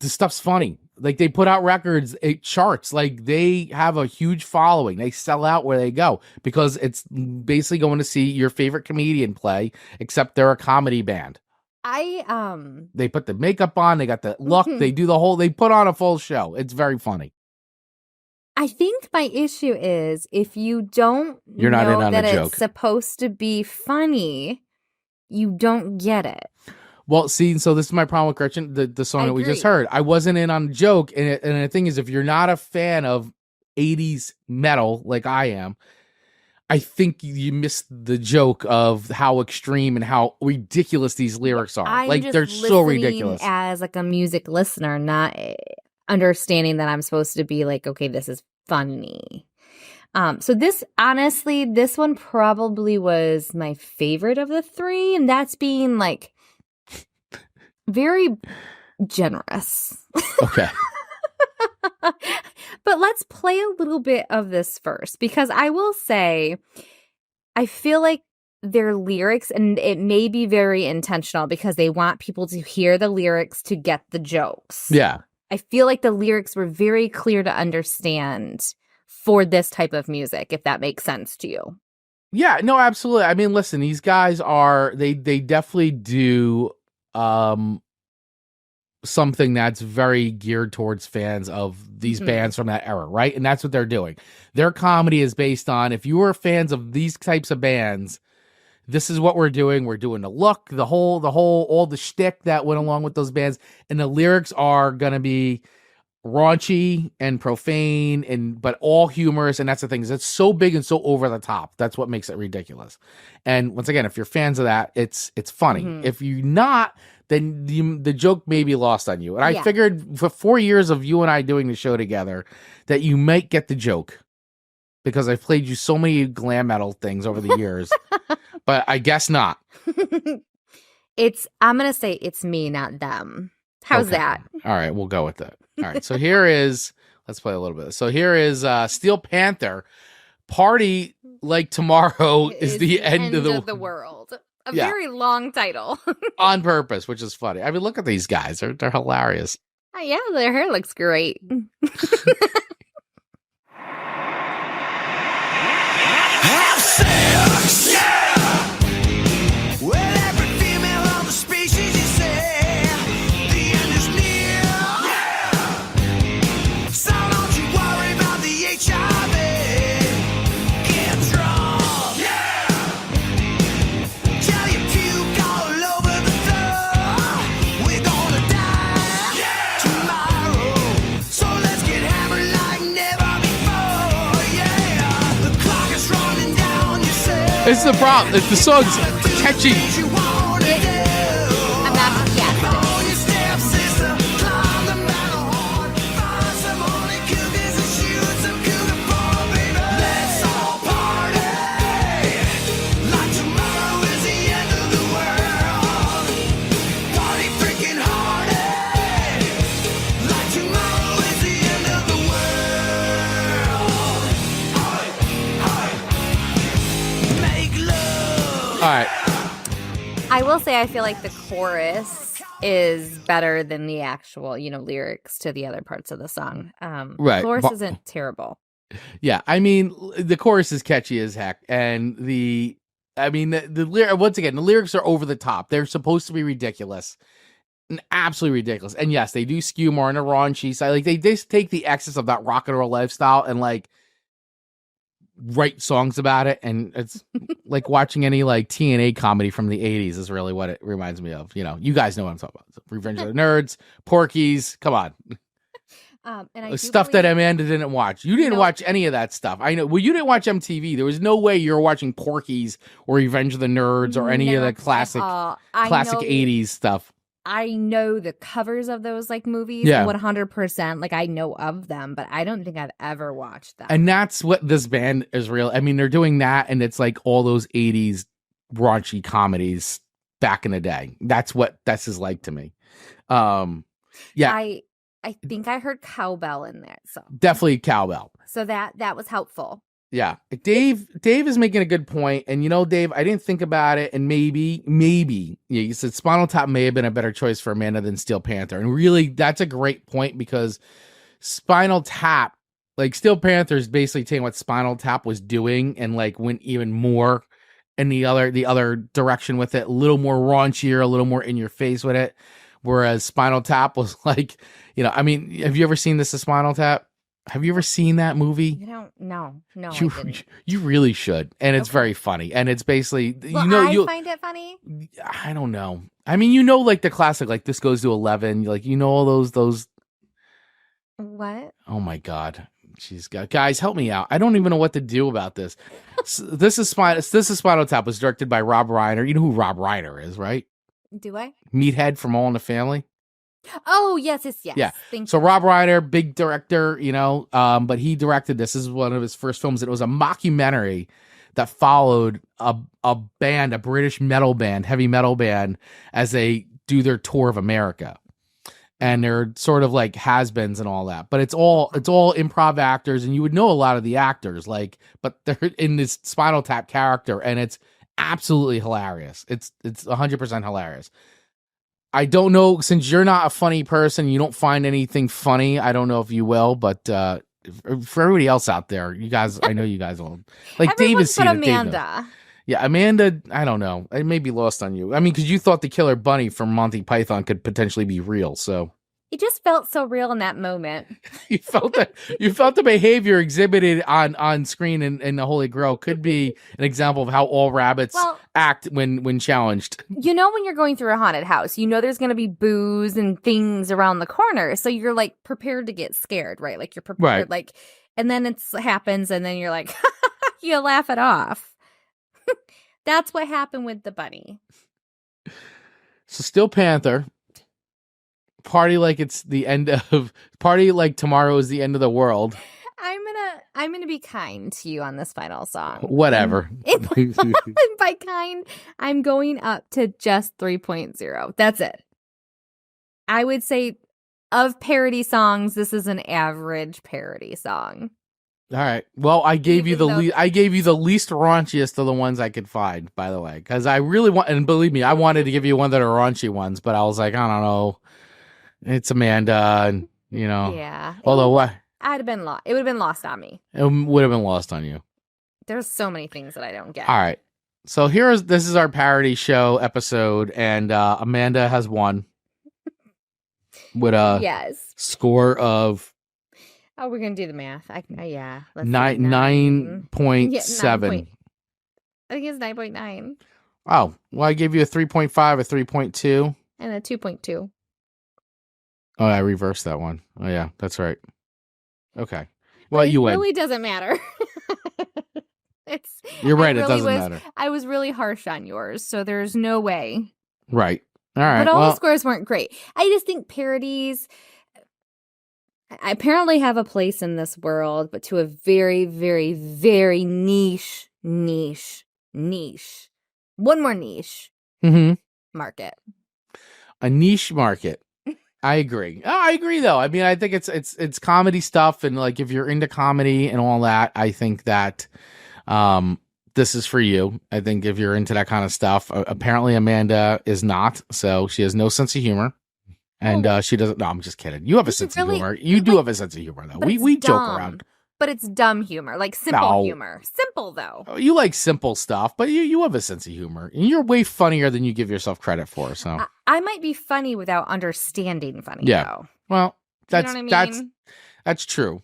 this stuff's funny. Like, they put out records, it charts. Like, they have a huge following. They sell out where they go because it's basically going to see your favorite comedian play, except they're a comedy band. They put the makeup on, they got the look, they put on a full show. It's very funny. I think my issue is if you don't You're not know in on that the joke. it's supposed to be funny, you don't get it. Well, see, so this is my problem with Gretchen, the song I that we just agree. heard. I wasn't in on the joke, and the thing is, if you're not a fan of 80s metal like I am, I think you missed the joke of how extreme and how ridiculous these lyrics are. I'm Like, just they're so listening ridiculous. as like a music listener, not understanding that I'm supposed to be like, okay, this is funny. So this one probably was my favorite of the three, and that's being like very generous. Okay. But let's play a little bit of this first, because I will say, I feel like their lyrics, and it may be very intentional because they want people to hear the lyrics to get the jokes. Yeah. I feel like the lyrics were very clear to understand for this type of music, if that makes sense to you. Yeah, no, absolutely. I mean, listen, these guys they definitely do something that's very geared towards fans of these bands from that era, right? And that's what they're doing. Their comedy is based on, if you were fans of these types of bands, this is what we're doing. We're doing the look, all the shtick that went along with those bands, and the lyrics are gonna be raunchy and profane, but all humorous. And that's the thing, is it's so big and so over the top. That's what makes it ridiculous. And once again, if you're fans of that, it's funny. If you're not, then the joke may be lost on you. And I figured for 4 years of you and I doing the show together that you might get the joke, because I've played you so many glam metal things over the years. But I guess not. I'm gonna say it's me, not them. How's Okay. that? All right, we'll go with that. All right, so let's play a little bit. So here is Steel Panther. Party Like Tomorrow is the end of the world. A Yeah. very long title. on purpose, which is funny. I mean, look at these guys. They're hilarious. Yeah, their hair looks great. Have sex! Yeah! Well, every female on the species, you say, the end is near. Yeah! So don't you worry about the HIV. Get drunk. Yeah! Tell you puke all over the floor. We're gonna die tomorrow. So let's get hammered like never before. Yeah! The clock is running down, you say. This is the problem. The song's catchy. You wanna do. I'm not yes. On your step, sister, climb the Matterhorn. Find some honey cookies and shoot some cougar porn, baby. Let's all party. I will say I feel like the chorus is better than the actual, lyrics to the other parts of the song. Right. Chorus isn't terrible. Yeah, I mean, the chorus is catchy as heck, and the once again, the lyrics are over the top. They're supposed to be ridiculous, and absolutely ridiculous. And yes, they do skew more on the raunchy side. Like they just take the excess of that rock and roll lifestyle and like write songs about it, and it's like watching any like TNA comedy from the 80s is really what it reminds me of. You guys know what I'm talking about. Revenge of the Nerds, Porky's, come on. And Stuff that Amanda didn't watch. You didn't watch any of that stuff. I know. Well, you didn't watch MTV. There was no way you were watching Porky's or Revenge of the Nerds or any of the classic 80s stuff. I know the covers of those like movies 100%. Like I know of them, but I don't think I've ever watched them. And that's what this band is real. I mean, they're doing that, and it's like all those 80s raunchy comedies back in the day. That's what this is like to me. Yeah. I think I heard cowbell in there. So definitely cowbell. So that was helpful. Yeah. Dave is making a good point. And Dave, I didn't think about it. And maybe, you said Spinal Tap may have been a better choice for Amanda than Steel Panther. And really, that's a great point because Spinal Tap, like Steel Panther is basically taking what Spinal Tap was doing and like went even more in the other direction with it, a little more raunchier, a little more in your face with it. Whereas Spinal Tap was like, have you ever seen this, a Spinal Tap? Have you ever seen that movie? No. You really should. And it's very funny. And it's basically, I find it funny. I don't know. I mean, like the classic, like This Goes to 11, like, all those. What? Oh my God. Guys, help me out. I don't even know what to do about this. This is Spinal Tap was directed by Rob Reiner. You know who Rob Reiner is, right? Do I? Meathead from All in the Family. Oh, yes. Yeah. So Rob Reiner, big director, but he directed this. This is one of his first films. It was a mockumentary that followed a band, a British heavy metal band, as they do their tour of America. And they're sort of like has-beens and all that. But it's all improv actors, and you would know a lot of the actors, but they're in this Spinal Tap character, and it's absolutely hilarious. It's 100% hilarious. I don't know, since you're not a funny person, you don't find anything funny. I don't know if you will, but for everybody else out there, you guys, I know you guys will. Like David's seen it. Amanda. Yeah, Amanda, I don't know. It may be lost on you. I mean, because you thought the Killer Bunny from Monty Python could potentially be real, so. It just felt so real in that moment. You felt the behavior exhibited on screen in the Holy Grail could be an example of how all rabbits act when challenged. When you're going through a haunted house, there's going to be booze and things around the corner. So you're like prepared to get scared, right? Like you're prepared, right. And then it happens and then you're like, you laugh it off. That's what happened with the bunny. So Steel Panther. Party like tomorrow is the end of the world. I'm gonna be kind to you on this final song. Whatever. And by kind, I'm going up to just 3.0. That's it. I would say of parody songs, this is an average parody song. All right. Well, I gave you the least raunchiest of the ones I could find, by the way, because I really want, and believe me, I wanted to give you one that are raunchy ones, but I was like, I don't know. It's Amanda, and Yeah. Although what? It would have been lost on me. It would have been lost on you. There's so many things that I don't get. All right. So this is our parody show episode, and Amanda has won with a score of. Oh, we're gonna do the math. Let's 9.7. I think it's 9.9. Oh, well, I gave you a 3.5, a 3.2, and a 2.2. Oh, I reversed that one. Oh, yeah, that's right. Okay. Well, you win. It really doesn't matter. You're right. It doesn't matter. I was really harsh on yours, so there's no way. Right. All right. But all the scores weren't great. I just think parodies apparently have a place in this world, but to a very, very, very niche. One more niche market. A niche market. I agree. I agree, though. I mean, I think it's comedy stuff, and like if you're into comedy and all that, I think that this is for you. I think if you're into that kind of stuff. Apparently Amanda is not, so she has no sense of humor. And she doesn't. No, I'm just kidding. You have a sense of humor. You do have a sense of humor, though. We joke around. But it's dumb humor, like simple humor. Simple, though. You like simple stuff, but you have a sense of humor. And you're way funnier than you give yourself credit for. So I might be funny without understanding funny, though. Well, that's you know what I mean? that's true.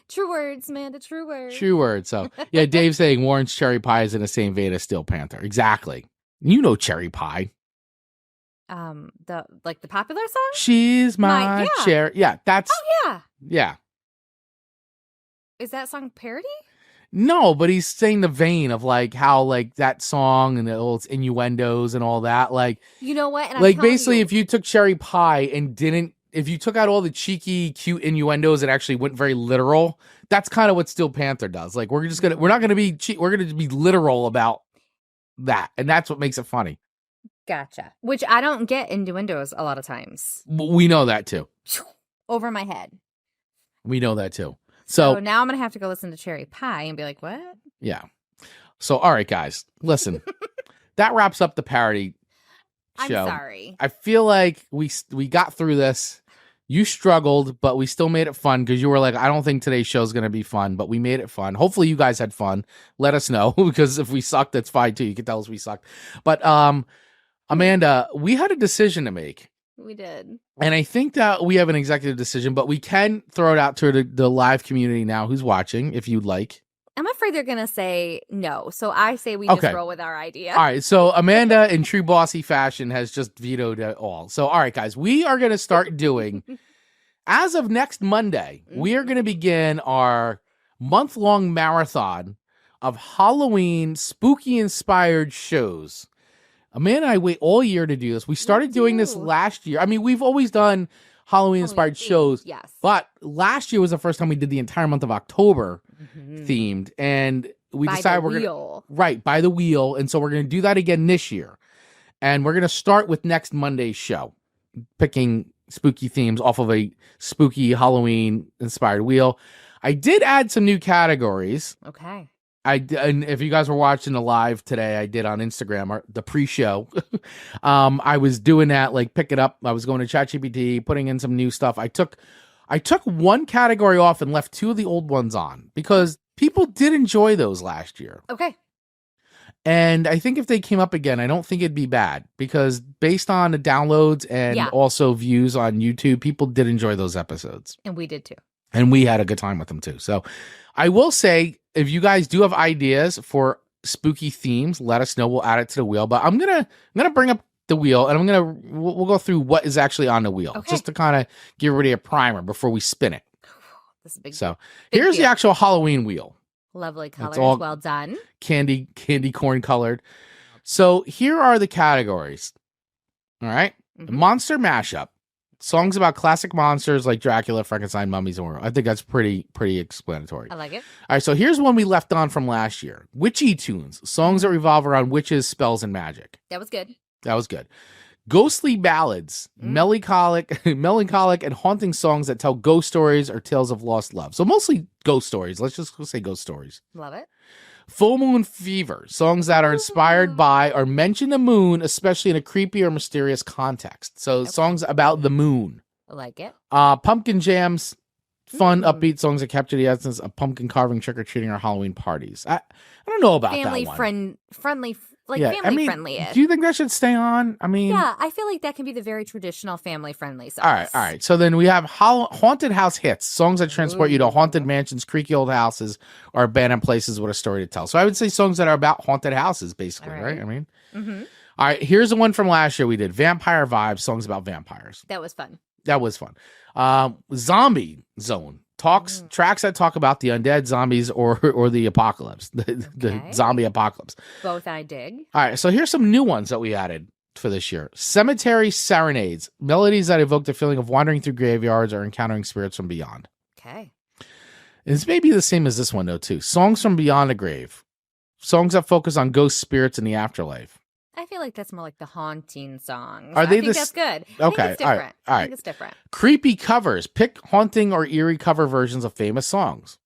True words, Amanda. True words. True words. So yeah, Dave's saying Warren's Cherry Pie is in the same vein as Steel Panther. Exactly. You know Cherry Pie. The popular song? She's my cherry. Yeah, that's. Oh yeah. Yeah. Is that song parody? No, but he's saying the vein of like how like that song and the old innuendos and all that. Like, you know what? And like basically, if you took Cherry Pie and if you took out all the cheeky, cute innuendos and actually went very literal, that's kind of what Steel Panther does. Like, we're not gonna be we're gonna be literal about that, and that's what makes it funny. Gotcha. Which I don't get innuendos a lot of times. We know that too. Over my head. We know that too. So now I'm going to have to go listen to Cherry Pie and be like, what? Yeah. So, all right, guys, listen. That wraps up the parody show. I'm sorry. I feel like we got through this. You struggled, but we still made it fun because you were like, I don't think today's show is going to be fun, but we made it fun. Hopefully you guys had fun. Let us know because if we sucked, that's fine too. You can tell us we sucked. But Amanda, we had a decision to make. We did. And I think that we have an executive decision, but we can throw it out to the live community now who's watching, if you'd like. I'm afraid they're going to say no. So I say we just roll with our idea. All right. So Amanda, in true bossy fashion, has just vetoed it all. So, all right, guys, we are going to start doing, as of next Monday, we are going to begin our month-long marathon of Halloween spooky-inspired shows. Amanda and I wait all year to do this. We started doing this last year. I mean, we've always done Halloween-inspired shows, yes. But last year was the first time we did the entire month of October themed, and we decided we're going to by the wheel, and so we're going to do that again this year, and we're going to start with next Monday's show, picking spooky themes off of a spooky Halloween-inspired wheel. I did add some new categories. Okay. And if you guys were watching the live today, I did on Instagram, or the pre-show. I was doing that, like pick it up. I was going to ChatGPT, putting in some new stuff. I took one category off and left two of the old ones on because people did enjoy those last year. Okay. And I think if they came up again, I don't think it'd be bad because based on the downloads and also views on YouTube, people did enjoy those episodes. And we did too. And we had a good time with them too. So I will say, if you guys do have ideas for spooky themes, let us know. We'll add it to the wheel. But I'm gonna bring up the wheel, and we'll go through what is actually on the wheel, just to kind of give everybody a primer before we spin it. This is big. So here's the actual Halloween wheel. Lovely colors, well done. Candy corn colored. So here are the categories. All right, monster mashup. Songs about classic monsters like Dracula, Frankenstein, mummies, and werewolves. I think that's pretty explanatory. I like it. All right, so here's one we left on from last year. Witchy tunes, songs that revolve around witches, spells, and magic. That was good. Ghostly ballads, melancholic and haunting songs that tell ghost stories or tales of lost love. So mostly ghost stories. Let's just say ghost stories. Love it. Full moon fever, songs that are inspired by or mention the moon, especially in a creepy or mysterious context. So songs about the moon. I like it. Pumpkin jams, fun, upbeat songs that capture the essence of pumpkin carving, trick-or-treating, or Halloween parties. I don't know about family that one. friendly. Family friendly. Do you think that should stay on? I mean, yeah, I feel like that can be the very traditional family friendly songs. All right. So then we have haunted house hits, songs that transport you to haunted mansions, creaky old houses, or abandoned places with a story to tell. So I would say songs that are about haunted houses, basically, right? I mean, all right. Here's the one from last year we did: Vampire Vibes, songs about vampires. That was fun. Zombie Zone. Tracks that talk about the undead, zombies, or the apocalypse, the zombie apocalypse. Both I dig. All right, so here's some new ones that we added for this year. Cemetery Serenades, melodies that evoke the feeling of wandering through graveyards or encountering spirits from beyond. Okay. It's maybe the same as this one, though, too. Songs from beyond the grave. Songs that focus on ghost spirits in the afterlife. I feel like that's more like the haunting songs. I think that's good. Okay, it's different. All right. I think it's different. Creepy covers. Pick haunting or eerie cover versions of famous songs.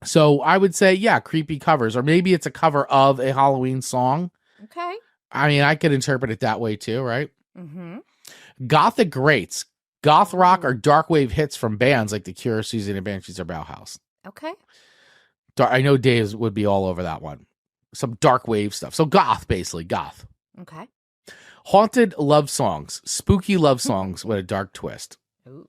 So I would say, yeah, creepy covers, or maybe it's a cover of a Halloween song. Okay. I mean, I could interpret it that way too, right? Mm-hmm. Gothic greats, goth rock or dark wave hits from bands like The Cure, Susie and the Banshees, or Bauhaus. Okay. I know Dave's would be all over that one. Some dark wave stuff. So goth, basically, goth. Okay. Haunted love songs, spooky love songs with a dark twist. Ooh.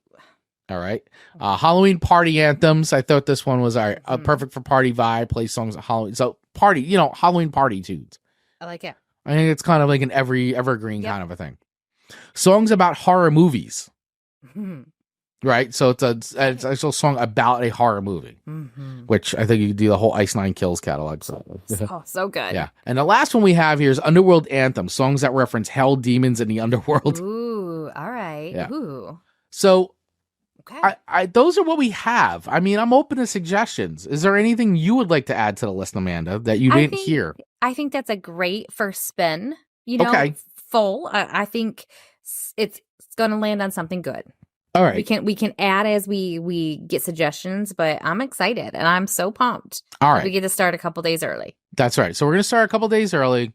All right. Halloween party anthems. I thought this one was perfect for party vibe, play songs at Halloween. So party, Halloween party tunes. I like it. I think it's kind of like an evergreen Yep. kind of a thing. Songs about horror movies. Mhm. Right. So it's actually a song about a horror movie, Mhm. which I think you could do the whole Ice Nine Kills catalog. So. Oh, so good. Yeah. And the last one we have here is Underworld Anthem, songs that reference hell, demons, and the underworld. Ooh, all right. Yeah. Ooh. So Okay. I those are what we have. I mean, I'm open to suggestions. Is there anything you would like to add to the list, Amanda, that you didn't hear? I think that's a great first spin. Okay. Full. I think it's going to land on something good. All right. We can add as we get suggestions, but I'm excited and I'm so pumped. All We right. get to start a couple days early. That's right. So we're going to start a couple days early.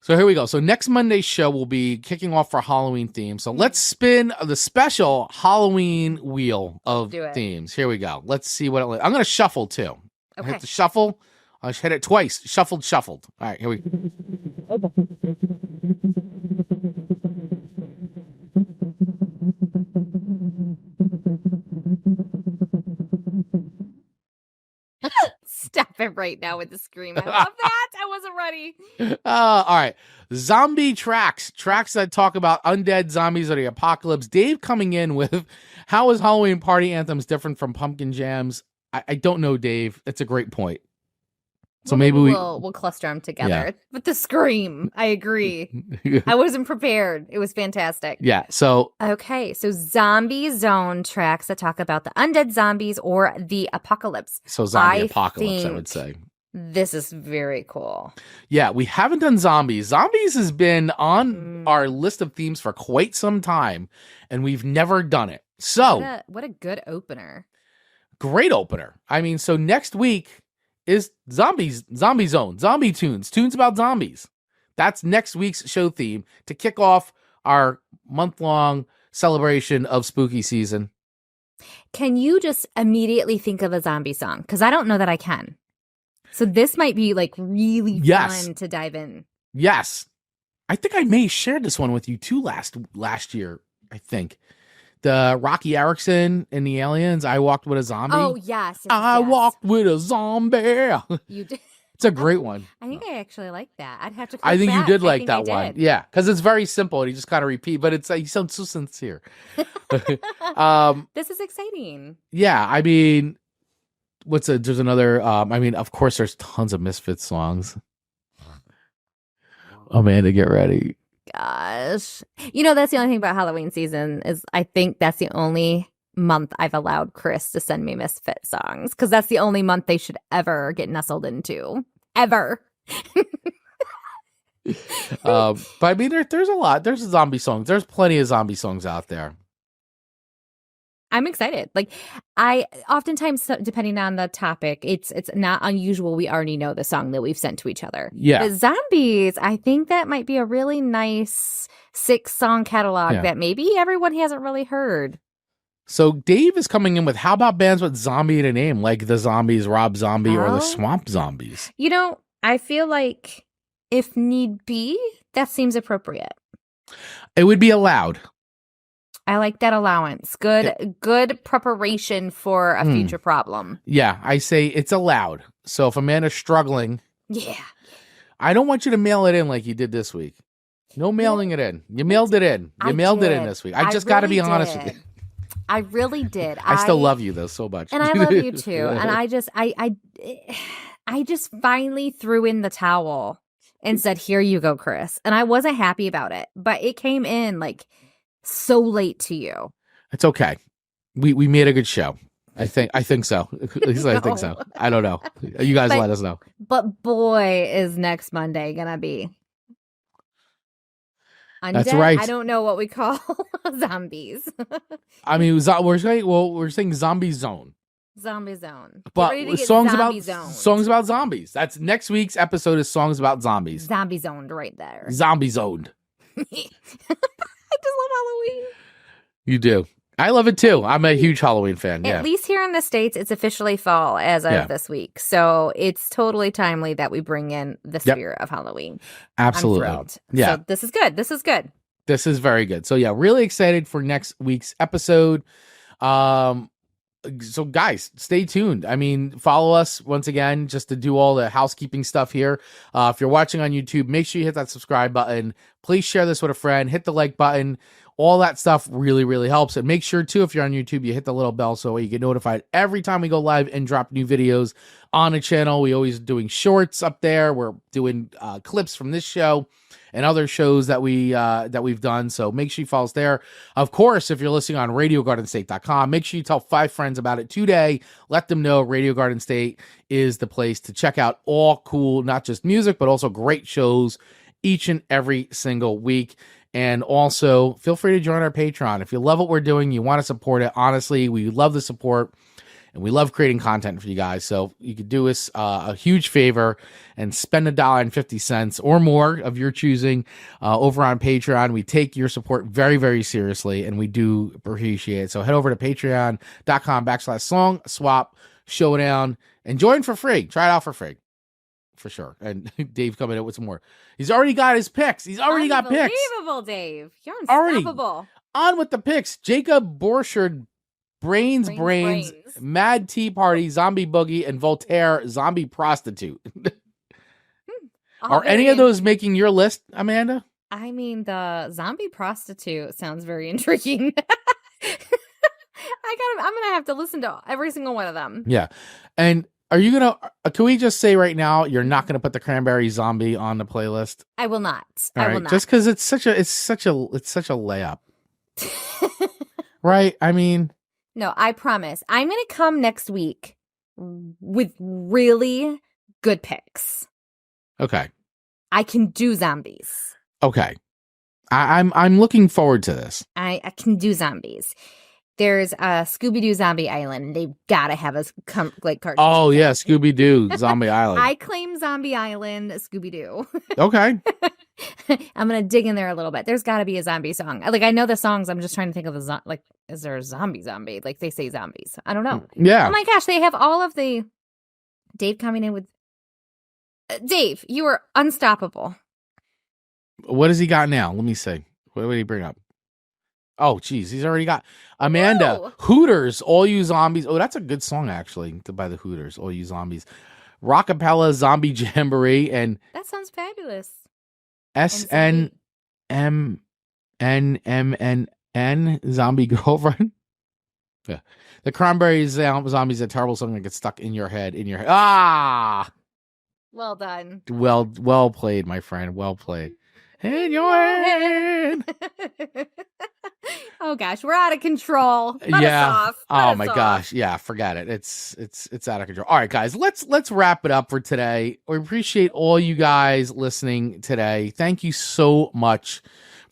So here we go. So next Monday's show will be kicking off our Halloween theme. So let's spin the special Halloween wheel of Do it. themes. Here we go. Let's see what I'm going to shuffle too. I Okay. hit the shuffle. I hit it twice. Shuffled. All right, here we go. Stop it right now with the scream. I love that. I wasn't ready. All right. Zombie tracks that talk about undead zombies or the apocalypse. Dave coming in with how is Halloween party anthems different from pumpkin jams? I don't know, Dave. It's a great point. So maybe we'll cluster them together. Yeah. But the scream, I agree. I wasn't prepared. It was fantastic. Yeah. So Okay, so Zombie Zone tracks that talk about the undead zombies or the apocalypse. zombie I apocalypse, I think- would say. This is very cool. Yeah, we haven't done zombies. Zombies has been on our list of themes for quite some time, and we've never done it. So What a good opener. great opener. I mean, so next week is zombie zone, zombie tunes about zombies. That's next week's show theme to kick off our month-long celebration of spooky season. Can you just immediately think of a zombie song? Because I don't know that I can. So this might be like really Yes. fun to dive in. Yes. I think I may have shared this one with you too last year, I think. The Rocky Erickson and the Aliens, I Walked with a Zombie. Oh, yes. I walked with a zombie. You did. It's a great one. I think I actually like that. I'd have to. I think you back. did I like think that I one. did. Yeah, because it's very simple and you just kind of repeat, but it's you sound so sincere. This is exciting. Yeah, I mean, there's another, I mean, of course, there's tons of Misfits songs. Amanda, get ready. Gosh. That's the only thing about Halloween season is I think that's the only month I've allowed Chris to send me Misfit songs because that's the only month they should ever get nestled into. Ever. But I mean, there's a lot. There's zombie songs. There's plenty of zombie songs out there. I'm excited. Like I oftentimes, depending on the topic, it's not unusual. We already know the song that we've sent to each other. Yeah. But zombies, I think that might be a really nice 6-song catalog Yeah. that maybe everyone hasn't really heard. So Dave is coming in with how about bands with zombie in a name, like the Zombies, Rob Zombie, or the Oh. Swamp Zombies? I feel like if need be, that seems appropriate. It would be allowed. I like that allowance. Good preparation for a future problem. Yeah, I say it's allowed. So if Amanda's struggling, Yeah. I don't want you to mail it in like you did this week. No mailing it in. You mailed it in. You I mailed it in did. this week. I just got to really be honest with did. you. I really did. I still love you though so much. And I love you too. And I just finally threw in the towel and said, "Here you go, Chris." And I wasn't happy about it, but it came in like so late to you. It's okay. We made a good show. I think so. At least I think so. No. I don't know. You guys But- let us know. But boy, is next Monday gonna be undead. That's right. I don't know what we call zombies. I mean, we're saying Zombie Zone. Zombie Zone. Get But ready to get songs zombie about zoned. songs about zombies. That's next week's episode is songs about zombies. Zombie zoned right there. Zombie zoned. I just love Halloween. You do. I love it too. I'm a huge Halloween fan. Yeah. At least here in the States, it's officially fall as of this week. So it's totally timely that we bring in the spirit of Halloween. Absolutely. I'm thrilled. Yeah. So this is good. This is good. This is very good. So yeah, really excited for next week's episode. So guys, stay tuned. I mean, follow us once again just to do all the housekeeping stuff here. If you're watching on YouTube, make sure you hit that subscribe button. Please share this with a friend. Hit the like button. All that stuff really, really helps. And make sure too, if you're on YouTube, you hit the little bell so you get notified every time we go live and drop new videos on the channel. We always doing shorts up there. We're doing clips from this show and other shows that we've done. So make sure you follow us there. Of course, if you're listening on RadioGardenState.com, make sure you tell 5 friends about it today. Let them know Radio Garden State is the place to check out all cool, not just music, but also great shows each and every single week. And also, feel free to join our Patreon. If you love what we're doing, you want to support it. Honestly, we love the support. And we love creating content for you guys. So you could do us a huge favor and spend $1.50 or more of your choosing over on Patreon. We take your support very, very seriously, and we do appreciate it. So head over to patreon.com/Song Swap Showdown and join for free. Try it out for free. For sure. And Dave coming in with some more. He's already got his picks. He's already got picks. Unbelievable, Dave. You're Already. unstoppable. On with the picks. Jacob Borchard, Brains, Mad Tea Party, Zombie Boogie, and Voltaire, Zombie Prostitute. Are any of those making your list, Amanda? I mean, the zombie prostitute sounds very intriguing. I'm gonna have to listen to every single one of them. Yeah. And are you gonna can we just say right now you're not gonna put the Cranberry Zombie on the playlist? I will not. All I right, will not. just because it's such a layup. Right? I mean, no, I promise. I'm gonna come next week with really good picks. okay. I can do zombies. Okay. I'm looking forward to this. I can do zombies. There's a Scooby-Doo Zombie Island. They've got to have a cartoon. Oh, yeah, Scooby-Doo Zombie Island. I claim Zombie Island, Scooby-Doo. Okay. I'm going to dig in there a little bit. There's got to be a zombie song. Like, I know the songs. I'm just trying to think of the, is there a zombie? Like, they say zombies. I don't know. Yeah. Oh, my gosh. They have all of the... Dave coming in with... Dave, you are unstoppable. What has he got now? Let me see. What did he bring up? Oh, geez. He's already got... Amanda, Whoa. Hooters, All You Zombies. Oh, that's a good song, actually, by the Hooters, All You Zombies. Rockapella, Zombie Jamboree, and That sounds fabulous. SNMNMNN, Zombie Girlfriend. Yeah. The Cranberry Zombies, a terrible song that gets stuck in your head. Ah! Well done. Well played, my friend. Well played. In your head. Oh gosh, we're out of control. Cut Yeah. us off. Cut Oh us my off. gosh. Yeah, forget it. It's out of control. All right, guys, let's wrap it up for today. We appreciate all you guys listening today. Thank you so much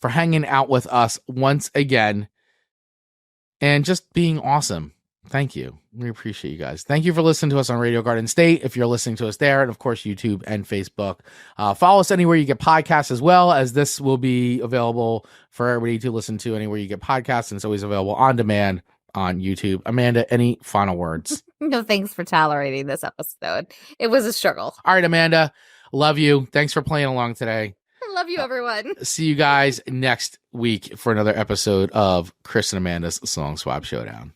for hanging out with us once again and just being awesome. Thank you. We appreciate you guys. Thank you for listening to us on Radio Garden State. If you're listening to us there, and of course, YouTube and Facebook. Follow us anywhere you get podcasts, as well as this will be available for everybody to listen to anywhere you get podcasts. And it's always available on demand on YouTube. Amanda, any final words? No, thanks for tolerating this episode. It was a struggle. All right, Amanda. Love you. Thanks for playing along today. I love you, everyone. See you guys next week for another episode of Chris and Amanda's Song Swap Showdown.